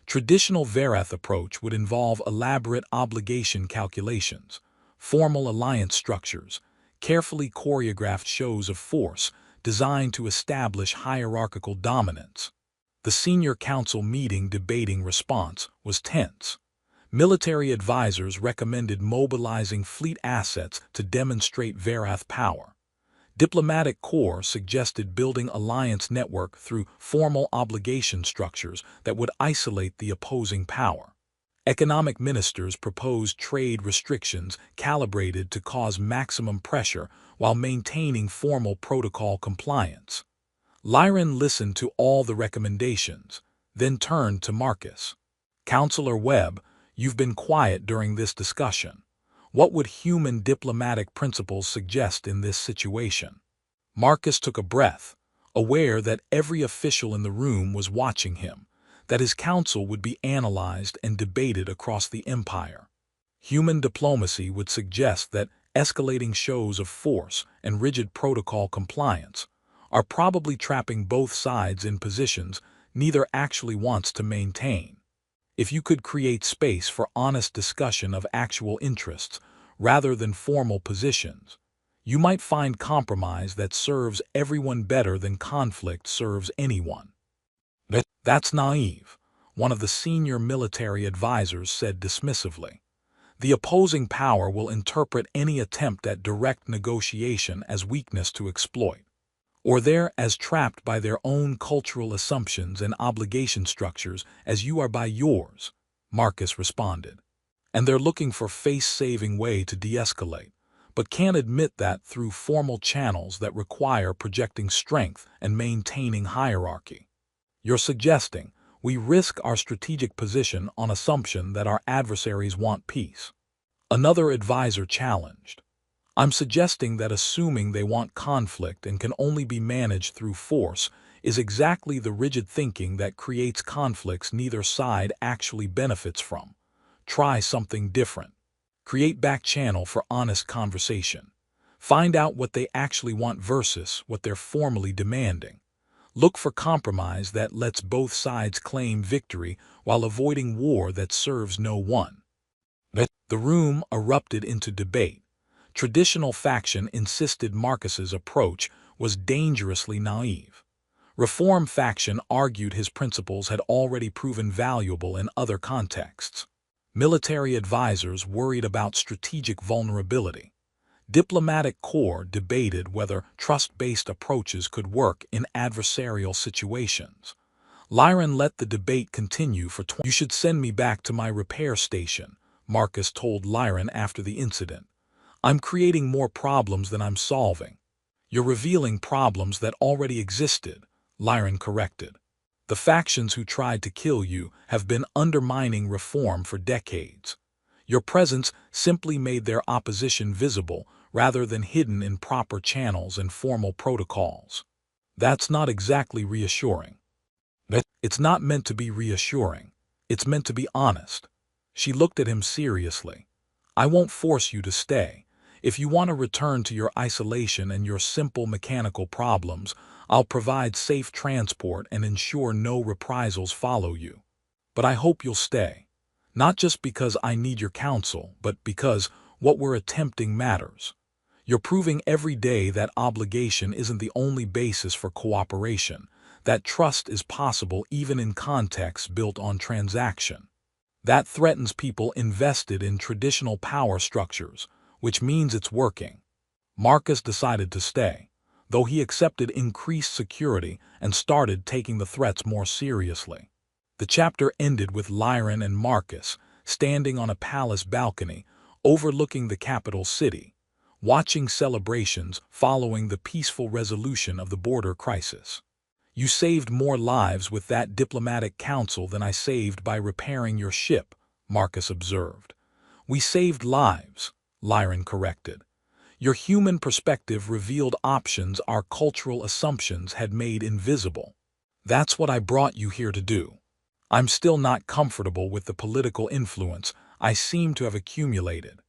Traditional Verath approach would involve elaborate obligation calculations, formal alliance structures, carefully choreographed shows of force designed to establish hierarchical dominance. The senior council meeting debating response was tense. Military advisors recommended mobilizing fleet assets to demonstrate Verath power. Diplomatic corps suggested building alliance network through formal obligation structures that would isolate the opposing power. Economic ministers proposed trade restrictions calibrated to cause maximum pressure while maintaining formal protocol compliance. Lyron listened to all the recommendations, then turned to Marcus. Counselor Webb, you've been quiet during this discussion. What would human diplomatic principles suggest in this situation? Marcus took a breath, aware that every official in the room was watching him, that his counsel would be analyzed and debated across the empire. Human diplomacy would suggest that escalating shows of force and rigid protocol compliance are probably trapping both sides in positions neither actually wants to maintain. If you could create space for honest discussion of actual interests rather than formal positions, you might find compromise that serves everyone better than conflict serves anyone. That's naive, one of the senior military advisors said dismissively. The opposing power will interpret any attempt at direct negotiation as weakness to exploit, or they're as trapped by their own cultural assumptions and obligation structures as you are by yours, Marcus responded. And they're looking for face-saving way to de-escalate, but can't admit that through formal channels that require projecting strength and maintaining hierarchy. You're suggesting we risk our strategic position on assumption that our adversaries want peace. Another advisor challenged. I'm suggesting that assuming they want conflict and can only be managed through force is exactly the rigid thinking that creates conflicts neither side actually benefits from. Try something different. Create back channel for honest conversation. Find out what they actually want versus what they're formally demanding. Look for compromise that lets both sides claim victory while avoiding war that serves no one. The room erupted into debate. Traditional faction insisted Marcus's approach was dangerously naive. Reform faction argued his principles had already proven valuable in other contexts. Military advisors worried about strategic vulnerability. Diplomatic corps debated whether trust-based approaches could work in adversarial situations. Lyron let the debate continue for 20 You should send me back to my repair station, Marcus told Lyron after the incident. I'm creating more problems than I'm solving. You're revealing problems that already existed, Lyron corrected. The factions who tried to kill you have been undermining reform for decades. Your presence simply made their opposition visible rather than hidden in proper channels and formal protocols. That's not exactly reassuring. It's not meant to be reassuring. It's meant to be honest. She looked at him seriously. I won't force you to stay. If you want to return to your isolation and your simple mechanical problems, I'll provide safe transport and ensure no reprisals follow you. But I hope you'll stay. Not just because I need your counsel, but because what we're attempting matters. You're proving every day that obligation isn't the only basis for cooperation, that trust is possible even in contexts built on transaction. That threatens people invested in traditional power structures, which means it's working. Marcus decided to stay, though he accepted increased security and started taking the threats more seriously. The chapter ended with Lyran and Marcus standing on a palace balcony overlooking the capital city, watching celebrations following the peaceful resolution of the border crisis. "You saved more lives with that diplomatic counsel than I saved by repairing your ship," Marcus observed. "We saved lives," Lyran corrected. "Your human perspective revealed options our cultural assumptions had made invisible. That's what I brought you here to do. I'm still not comfortable with the political influence I seem to have accumulated."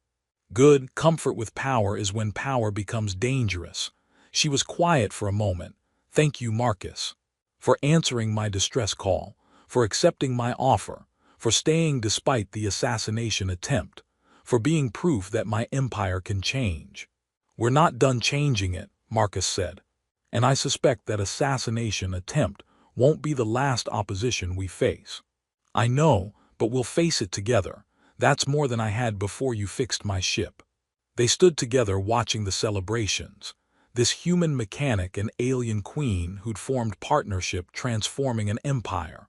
Good comfort with power is when power becomes dangerous. She was quiet for a moment. "Thank you, Marcus, for answering my distress call, for accepting my offer, for staying despite the assassination attempt, for being proof that my empire can change." "We're not done changing it," Marcus said. "And I suspect that assassination attempt won't be the last opposition we face." "I know, but we'll face it together. That's more than I had before you fixed my ship." They stood together watching the celebrations. This human mechanic and alien queen who'd formed partnership transforming an empire,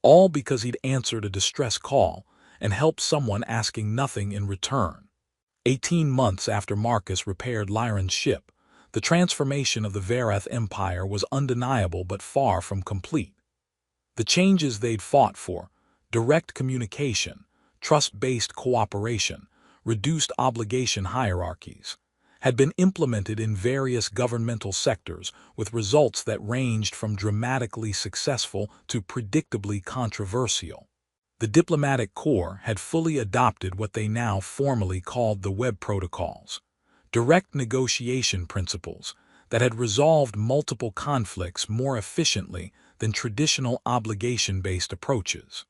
all because he'd answered a distress call and helped someone asking nothing in return. 18 months after Marcus repaired Lyran's ship, the transformation of the Varath Empire was undeniable but far from complete. The changes they'd fought for, direct communication, trust-based cooperation, reduced obligation hierarchies, had been implemented in various governmental sectors with results that ranged from dramatically successful to predictably controversial. The diplomatic corps had fully adopted what they now formally called the Web Protocols, direct negotiation principles that had resolved multiple conflicts more efficiently than traditional obligation-based approaches.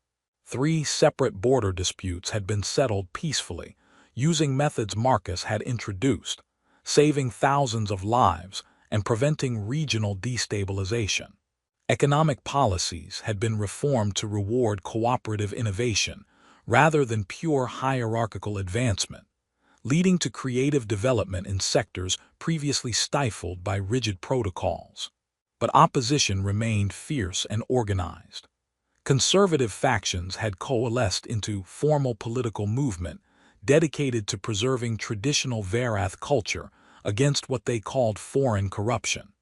3 separate border disputes had been settled peacefully, using methods Marcus had introduced, saving thousands of lives and preventing regional destabilization. Economic policies had been reformed to reward cooperative innovation rather than pure hierarchical advancement, leading to creative development in sectors previously stifled by rigid protocols. But opposition remained fierce and organized. Conservative factions had coalesced into formal political movement dedicated to preserving traditional Varath culture against what they called foreign corruption.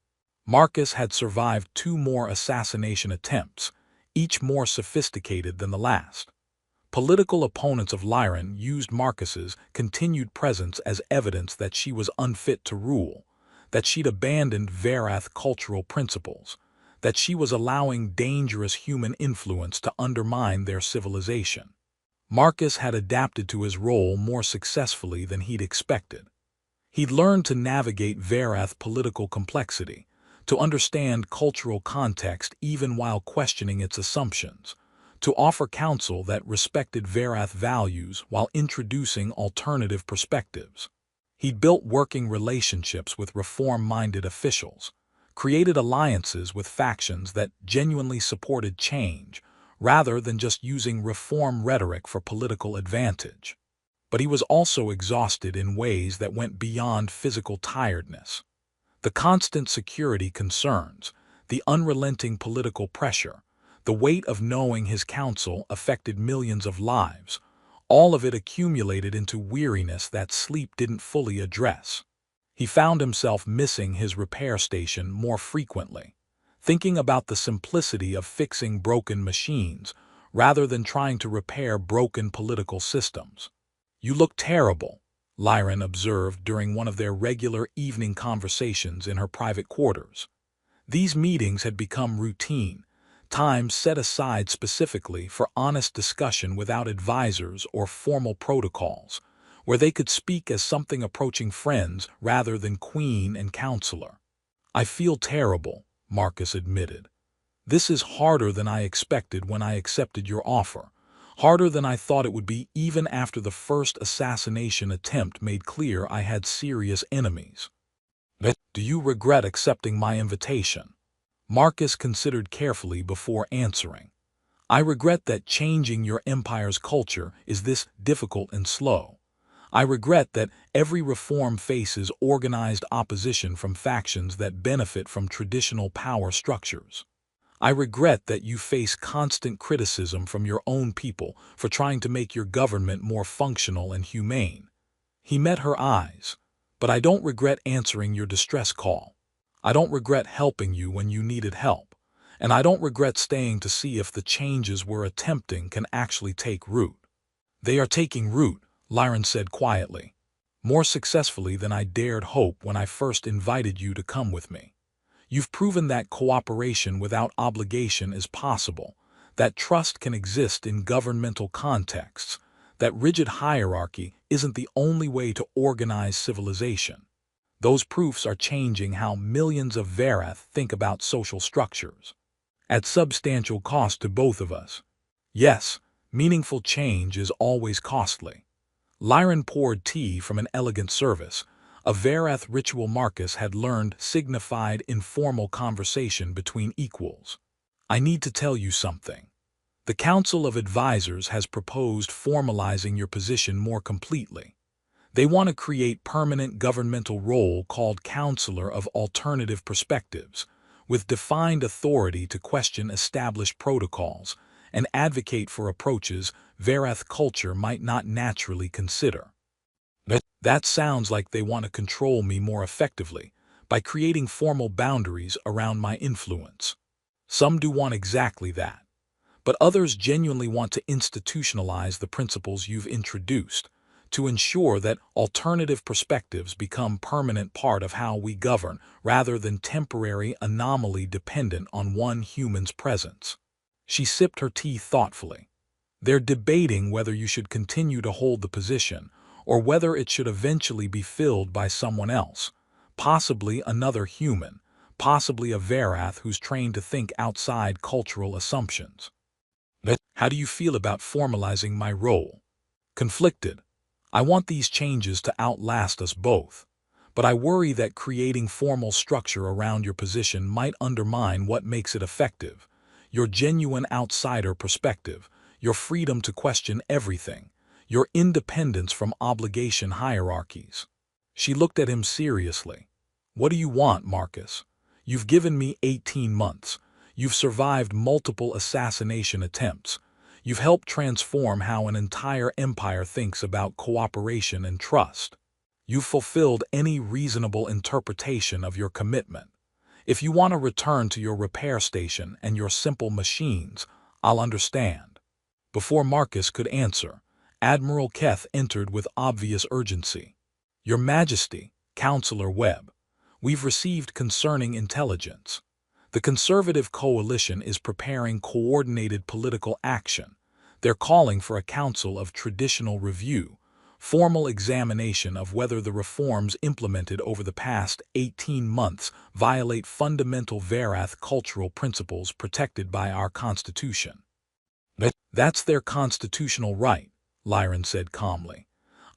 Marcus had survived 2 more assassination attempts, each more sophisticated than the last. Political opponents of Lyran used Marcus's continued presence as evidence that she was unfit to rule, that she'd abandoned Varath cultural principles, that she was allowing dangerous human influence to undermine their civilization. Marcus had adapted to his role more successfully than he'd expected. He'd learned to navigate Varath political complexity, to understand cultural context even while questioning its assumptions, to offer counsel that respected Varath values while introducing alternative perspectives. He'd built working relationships with reform-minded officials, created alliances with factions that genuinely supported change, rather than just using reform rhetoric for political advantage. But he was also exhausted in ways that went beyond physical tiredness. The constant security concerns, the unrelenting political pressure, the weight of knowing his counsel affected millions of lives, all of it accumulated into weariness that sleep didn't fully address. He found himself missing his repair station more frequently, thinking about the simplicity of fixing broken machines rather than trying to repair broken political systems. "You look terrible," Lyran observed during one of their regular evening conversations in her private quarters. These meetings had become routine, times set aside specifically for honest discussion without advisors or formal protocols, where they could speak as something approaching friends rather than queen and counselor. "I feel terrible," Marcus admitted. "This is harder than I expected when I accepted your offer, Harder than I thought it would be even after the first assassination attempt made clear I had serious enemies. Do you regret accepting my invitation? Marcus considered carefully before answering. I regret that changing your empire's culture is this difficult and slow. I regret that every reform faces organized opposition from factions that benefit from traditional power structures. I regret that you face constant criticism from your own people for trying to make your government more functional and humane. He met her eyes. But I don't regret answering your distress call. I don't regret helping you when you needed help. And I don't regret staying to see if the changes we're attempting can actually take root. They are taking root, Lyron said quietly. More successfully than I dared hope when I first invited you to come with me. You've proven that cooperation without obligation is possible, that trust can exist in governmental contexts, that rigid hierarchy isn't the only way to organize civilization. Those proofs are changing how millions of Varath think about social structures. At substantial cost to both of us. Yes, meaningful change is always costly. Lyron poured tea from an elegant service. A Varath ritual Marcus had learned signified informal conversation between equals. I need to tell you something. The Council of Advisors has proposed formalizing your position more completely. They want to create permanent governmental role called Counselor of Alternative Perspectives, with defined authority to question established protocols and advocate for approaches Varath culture might not naturally consider. That sounds like they want to control me more effectively by creating formal boundaries around my influence. Some do want exactly that. But others genuinely want to institutionalize the principles you've introduced, to ensure that alternative perspectives become permanent part of how we govern rather than temporary anomaly dependent on one human's presence. She sipped her tea thoughtfully. They're debating whether you should continue to hold the position or whether it should eventually be filled by someone else, possibly another human, possibly a Varath who's trained to think outside cultural assumptions. How do you feel about formalizing my role? Conflicted. I want these changes to outlast us both, but I worry that creating formal structure around your position might undermine what makes it effective, your genuine outsider perspective, your freedom to question everything, your independence from obligation hierarchies. She looked at him seriously. What do you want, Marcus? You've given me 18 months. You've survived multiple assassination attempts. You've helped transform how an entire empire thinks about cooperation and trust. You've fulfilled any reasonable interpretation of your commitment. If you want to return to your repair station and your simple machines, I'll understand. Before Marcus could answer, Admiral Keth entered with obvious urgency. Your Majesty, Counselor Webb, we've received concerning intelligence. The Conservative Coalition is preparing coordinated political action. They're calling for a council of traditional review, formal examination of whether the reforms implemented over the past 18 months violate fundamental Varath cultural principles protected by our Constitution. That's their constitutional right, Lyron said calmly.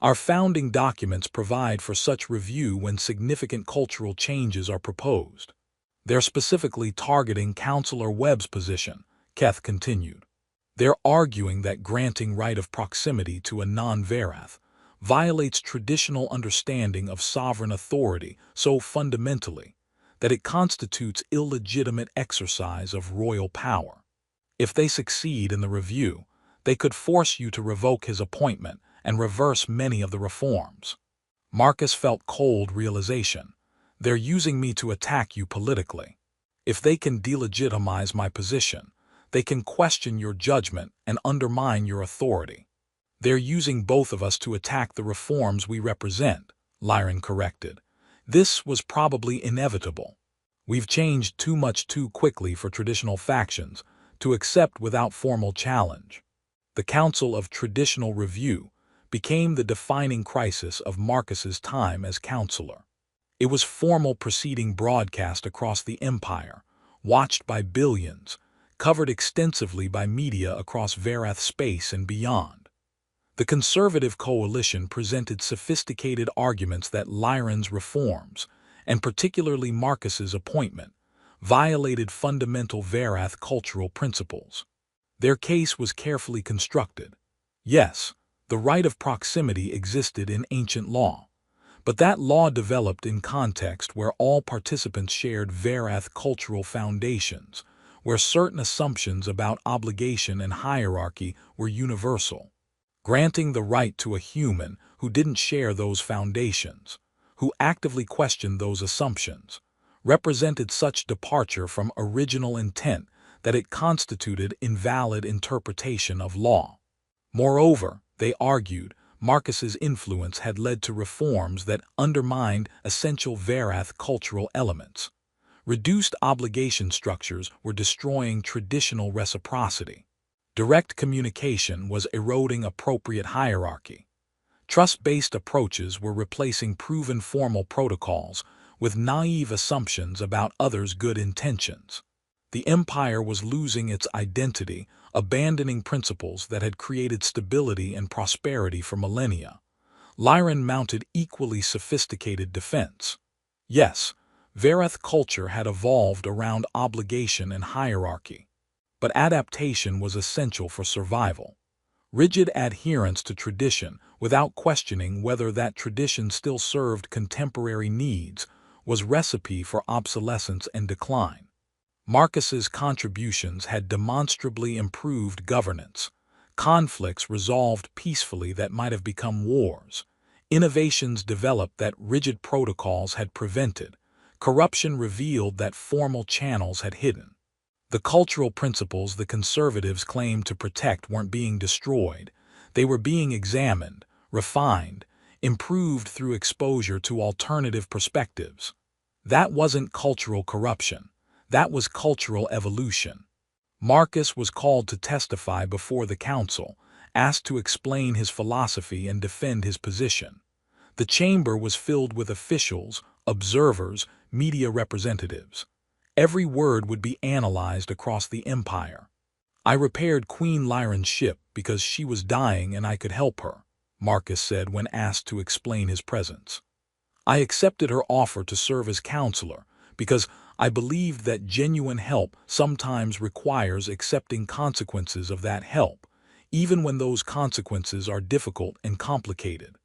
Our founding documents provide for such review when significant cultural changes are proposed. They're specifically targeting Counselor Webb's position, Keth continued. They're arguing that granting right of proximity to a non-Varath violates traditional understanding of sovereign authority so fundamentally that it constitutes illegitimate exercise of royal power. If they succeed in the review, they could force you to revoke his appointment and reverse many of the reforms. Marcus felt cold realization. They're using me to attack you politically. If they can delegitimize my position, they can question your judgment and undermine your authority. They're using both of us to attack the reforms we represent, Lyron corrected. This was probably inevitable. We've changed too much too quickly for traditional factions to accept without formal challenge. The Council of Traditional Review became the defining crisis of Marcus's time as counselor. It was formal proceeding broadcast across the empire, watched by billions, covered extensively by media across Varath space and beyond. The conservative coalition presented sophisticated arguments that Lyran's reforms, and particularly Marcus's appointment, violated fundamental Varath cultural principles. Their case was carefully constructed. Yes, the right of proximity existed in ancient law, but that law developed in context where all participants shared Varath cultural foundations, where certain assumptions about obligation and hierarchy were universal. Granting the right to a human who didn't share those foundations, who actively questioned those assumptions, represented such departure from original intent that it constituted invalid interpretation of law. Moreover, they argued, Marcus's influence had led to reforms that undermined essential Varath cultural elements. Reduced obligation structures were destroying traditional reciprocity. Direct communication was eroding appropriate hierarchy. Trust-based approaches were replacing proven formal protocols with naive assumptions about others' good intentions. The empire was losing its identity, abandoning principles that had created stability and prosperity for millennia. Lyran mounted equally sophisticated defense. Yes, Varath culture had evolved around obligation and hierarchy, but adaptation was essential for survival. Rigid adherence to tradition, without questioning whether that tradition still served contemporary needs, was recipe for obsolescence and decline. Marcus's contributions had demonstrably improved governance. Conflicts resolved peacefully that might have become wars. Innovations developed that rigid protocols had prevented. Corruption revealed that formal channels had hidden. The cultural principles the conservatives claimed to protect weren't being destroyed. They were being examined, refined, improved through exposure to alternative perspectives. That wasn't cultural corruption. That was cultural evolution. Marcus was called to testify before the council, asked to explain his philosophy and defend his position. The chamber was filled with officials, observers, media representatives. Every word would be analyzed across the empire. I repaired Queen Lyran's ship because she was dying and I could help her, Marcus said when asked to explain his presence. I accepted her offer to serve as counselor because I believed that genuine help sometimes requires accepting consequences of that help, even when those consequences are difficult and complicated.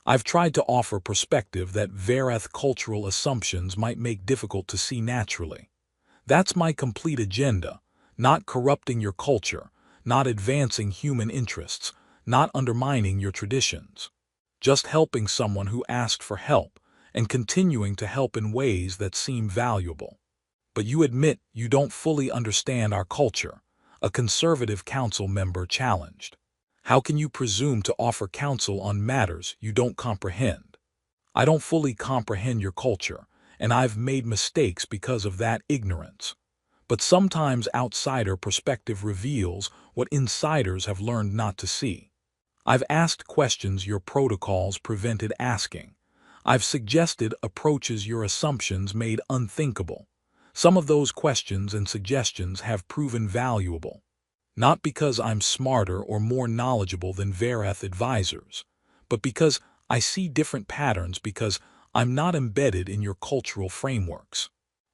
I've tried to offer perspective that Varath cultural assumptions might make difficult to see naturally. That's my complete agenda, not corrupting your culture, not advancing human interests, not undermining your traditions. Just helping someone who asked for help and continuing to help in ways that seem valuable. But you admit you don't fully understand our culture, a conservative council member challenged. How can you presume to offer counsel on matters you don't comprehend? I don't fully comprehend your culture, and I've made mistakes because of that ignorance. But sometimes outsider perspective reveals what insiders have learned not to see. I've asked questions your protocols prevented asking. I've suggested approaches your assumptions made unthinkable. Some of those questions and suggestions have proven valuable. Not because I'm smarter or more knowledgeable than Varath advisors, but because I see different patterns because I'm not embedded in your cultural frameworks.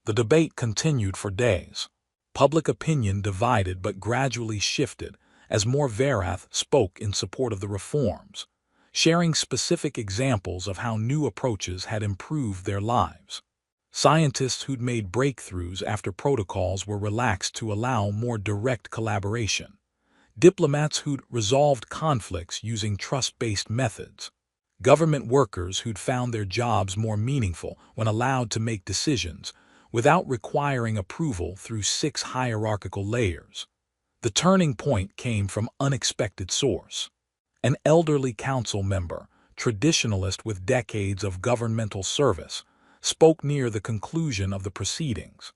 The debate continued for days. Public opinion divided but gradually shifted as more Varath spoke in support of the reforms, sharing specific examples of how new approaches had improved their lives. Scientists who'd made breakthroughs after protocols were relaxed to allow more direct collaboration. Diplomats who'd resolved conflicts using trust-based methods. Government workers who'd found their jobs more meaningful when allowed to make decisions without requiring approval through 6 hierarchical layers. The turning point came from unexpected source. An elderly council member, traditionalist with decades of governmental service, spoke near the conclusion of the proceedings.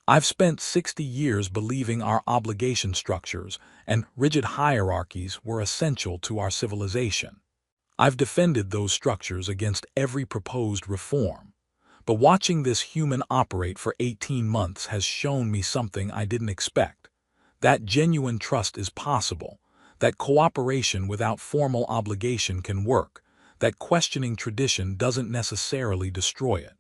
I've spent 60 years believing our obligation structures and rigid hierarchies were essential to our civilization. I've defended those structures against every proposed reform. But watching this human operate for 18 months has shown me something I didn't expect. that genuine trust is possible, that cooperation without formal obligation can work, that questioning tradition doesn't necessarily destroy it.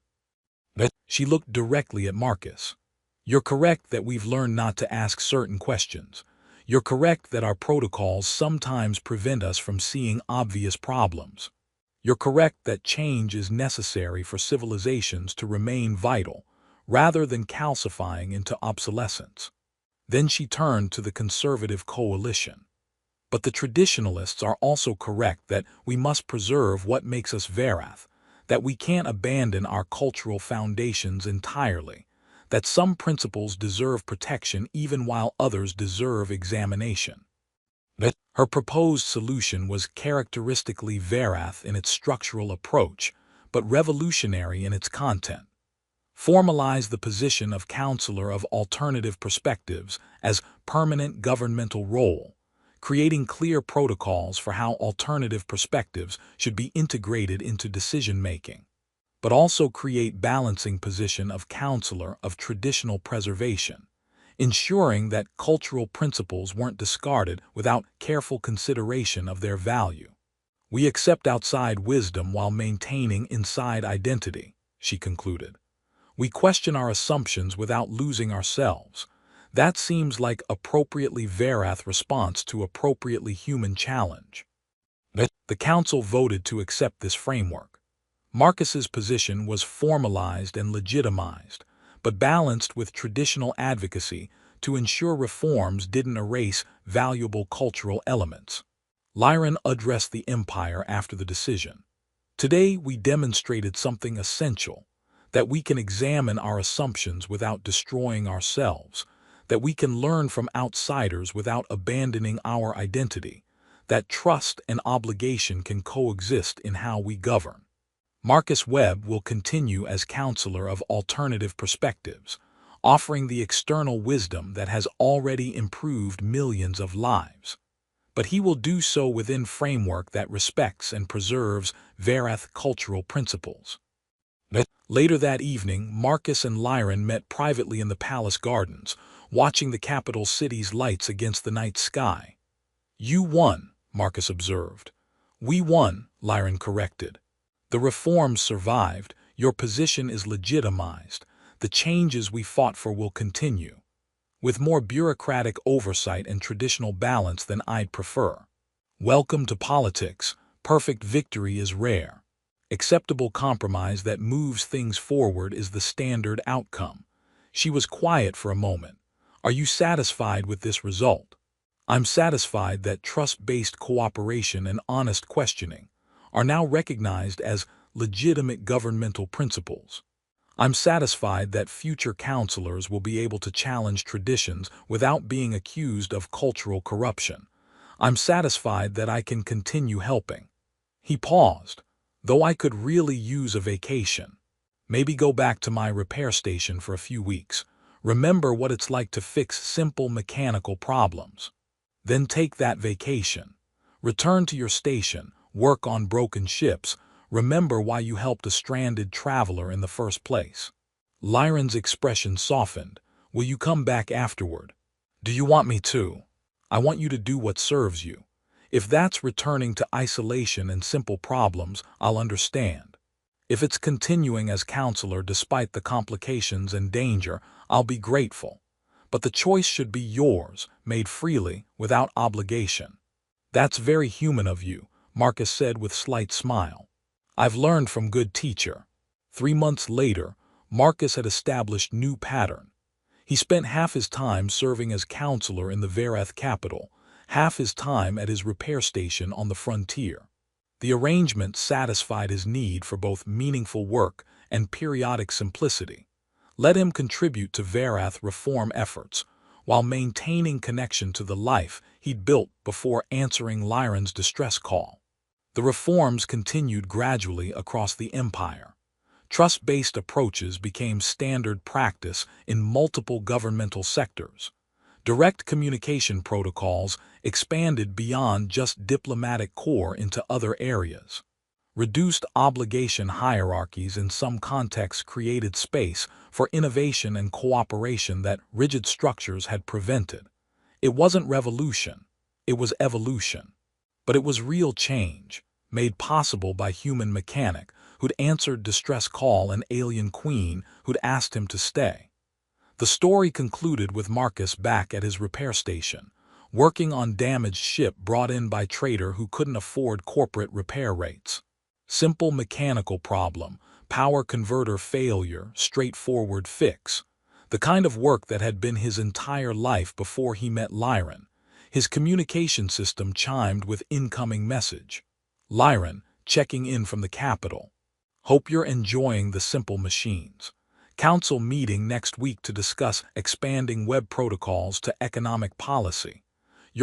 But she looked directly at Marcus. You're correct that we've learned not to ask certain questions. You're correct that our protocols sometimes prevent us from seeing obvious problems. You're correct that change is necessary for civilizations to remain vital, rather than calcifying into obsolescence. Then she turned to the conservative coalition. But the traditionalists are also correct that we must preserve what makes us Varath, that we can't abandon our cultural foundations entirely, that some principles deserve protection even while others deserve examination. But her proposed solution was characteristically Varath in its structural approach, but revolutionary in its content. Formalize the position of counselor of alternative perspectives as permanent governmental role, creating clear protocols for how alternative perspectives should be integrated into decision-making, but also create balancing position of counselor of traditional preservation, ensuring that cultural principles weren't discarded without careful consideration of their value. We accept outside wisdom while maintaining inside identity, she concluded. We question our assumptions without losing ourselves. That seems like appropriately Varath response to appropriately human challenge. The council voted to accept this framework. Marcus's position was formalized and legitimized, but balanced with traditional advocacy to ensure reforms didn't erase valuable cultural elements. Lyran addressed the Empire after the decision. Today we demonstrated something essential, that we can examine our assumptions without destroying ourselves, that we can learn from outsiders without abandoning our identity, that trust and obligation can coexist in how we govern. Marcus Webb will continue as counselor of alternative perspectives, offering the external wisdom that has already improved millions of lives. But he will do so within framework that respects and preserves Varath cultural principles. Later that evening, Marcus and Lyran met privately in the palace gardens, watching the capital city's lights against the night sky. You won, Marcus observed. We won, Lyran corrected. The reforms survived, your position is legitimized, the changes we fought for will continue, with more bureaucratic oversight and traditional balance than I'd prefer. Welcome to politics, perfect victory is rare. Acceptable compromise that moves things forward is the standard outcome. She was quiet for a moment. Are you satisfied with this result? I'm satisfied that trust-based cooperation and honest questioning are now recognized as legitimate governmental principles. I'm satisfied that future counselors will be able to challenge traditions without being accused of cultural corruption. I'm satisfied that I can continue helping. He paused. Though I could really use a vacation. Maybe go back to my repair station for a few weeks. Remember what it's like to fix simple mechanical problems. Then take that vacation. Return to your station, work on broken ships, remember why you helped a stranded traveler in the first place. Lyran's expression softened. Will you come back afterward? Do you want me to? I want you to do what serves you. If that's returning to isolation and simple problems, I'll understand. If it's continuing as counselor despite the complications and danger, I'll be grateful. But the choice should be yours, made freely, without obligation. That's very human of you, Marcus said with slight smile. I've learned from good teacher. 3 months later, Marcus had established new pattern. He spent half his time serving as counselor in the Varath capital, half his time at his repair station on the frontier. The arrangement satisfied his need for both meaningful work and periodic simplicity. Let him contribute to Varath reform efforts, while maintaining connection to the life he'd built before answering Lyran's distress call. The reforms continued gradually across the empire. Trust-based approaches became standard practice in multiple governmental sectors. Direct communication protocols expanded beyond just diplomatic corps into other areas. Reduced obligation hierarchies in some contexts created space for innovation and cooperation that rigid structures had prevented. It wasn't revolution, it was evolution. But it was real change, made possible by human mechanic who'd answered distress call and alien queen who'd asked him to stay. The story concluded with Marcus back at his repair station, working on damaged ship brought in by trader who couldn't afford corporate repair rates. Simple mechanical problem, power converter failure, straightforward fix. The kind of work that had been his entire life before he met Lyran. His communication system chimed with incoming message. Lyran, checking in from the capital. Hope you're enjoying the simple machines. Council meeting next week to discuss expanding web protocols to economic policy.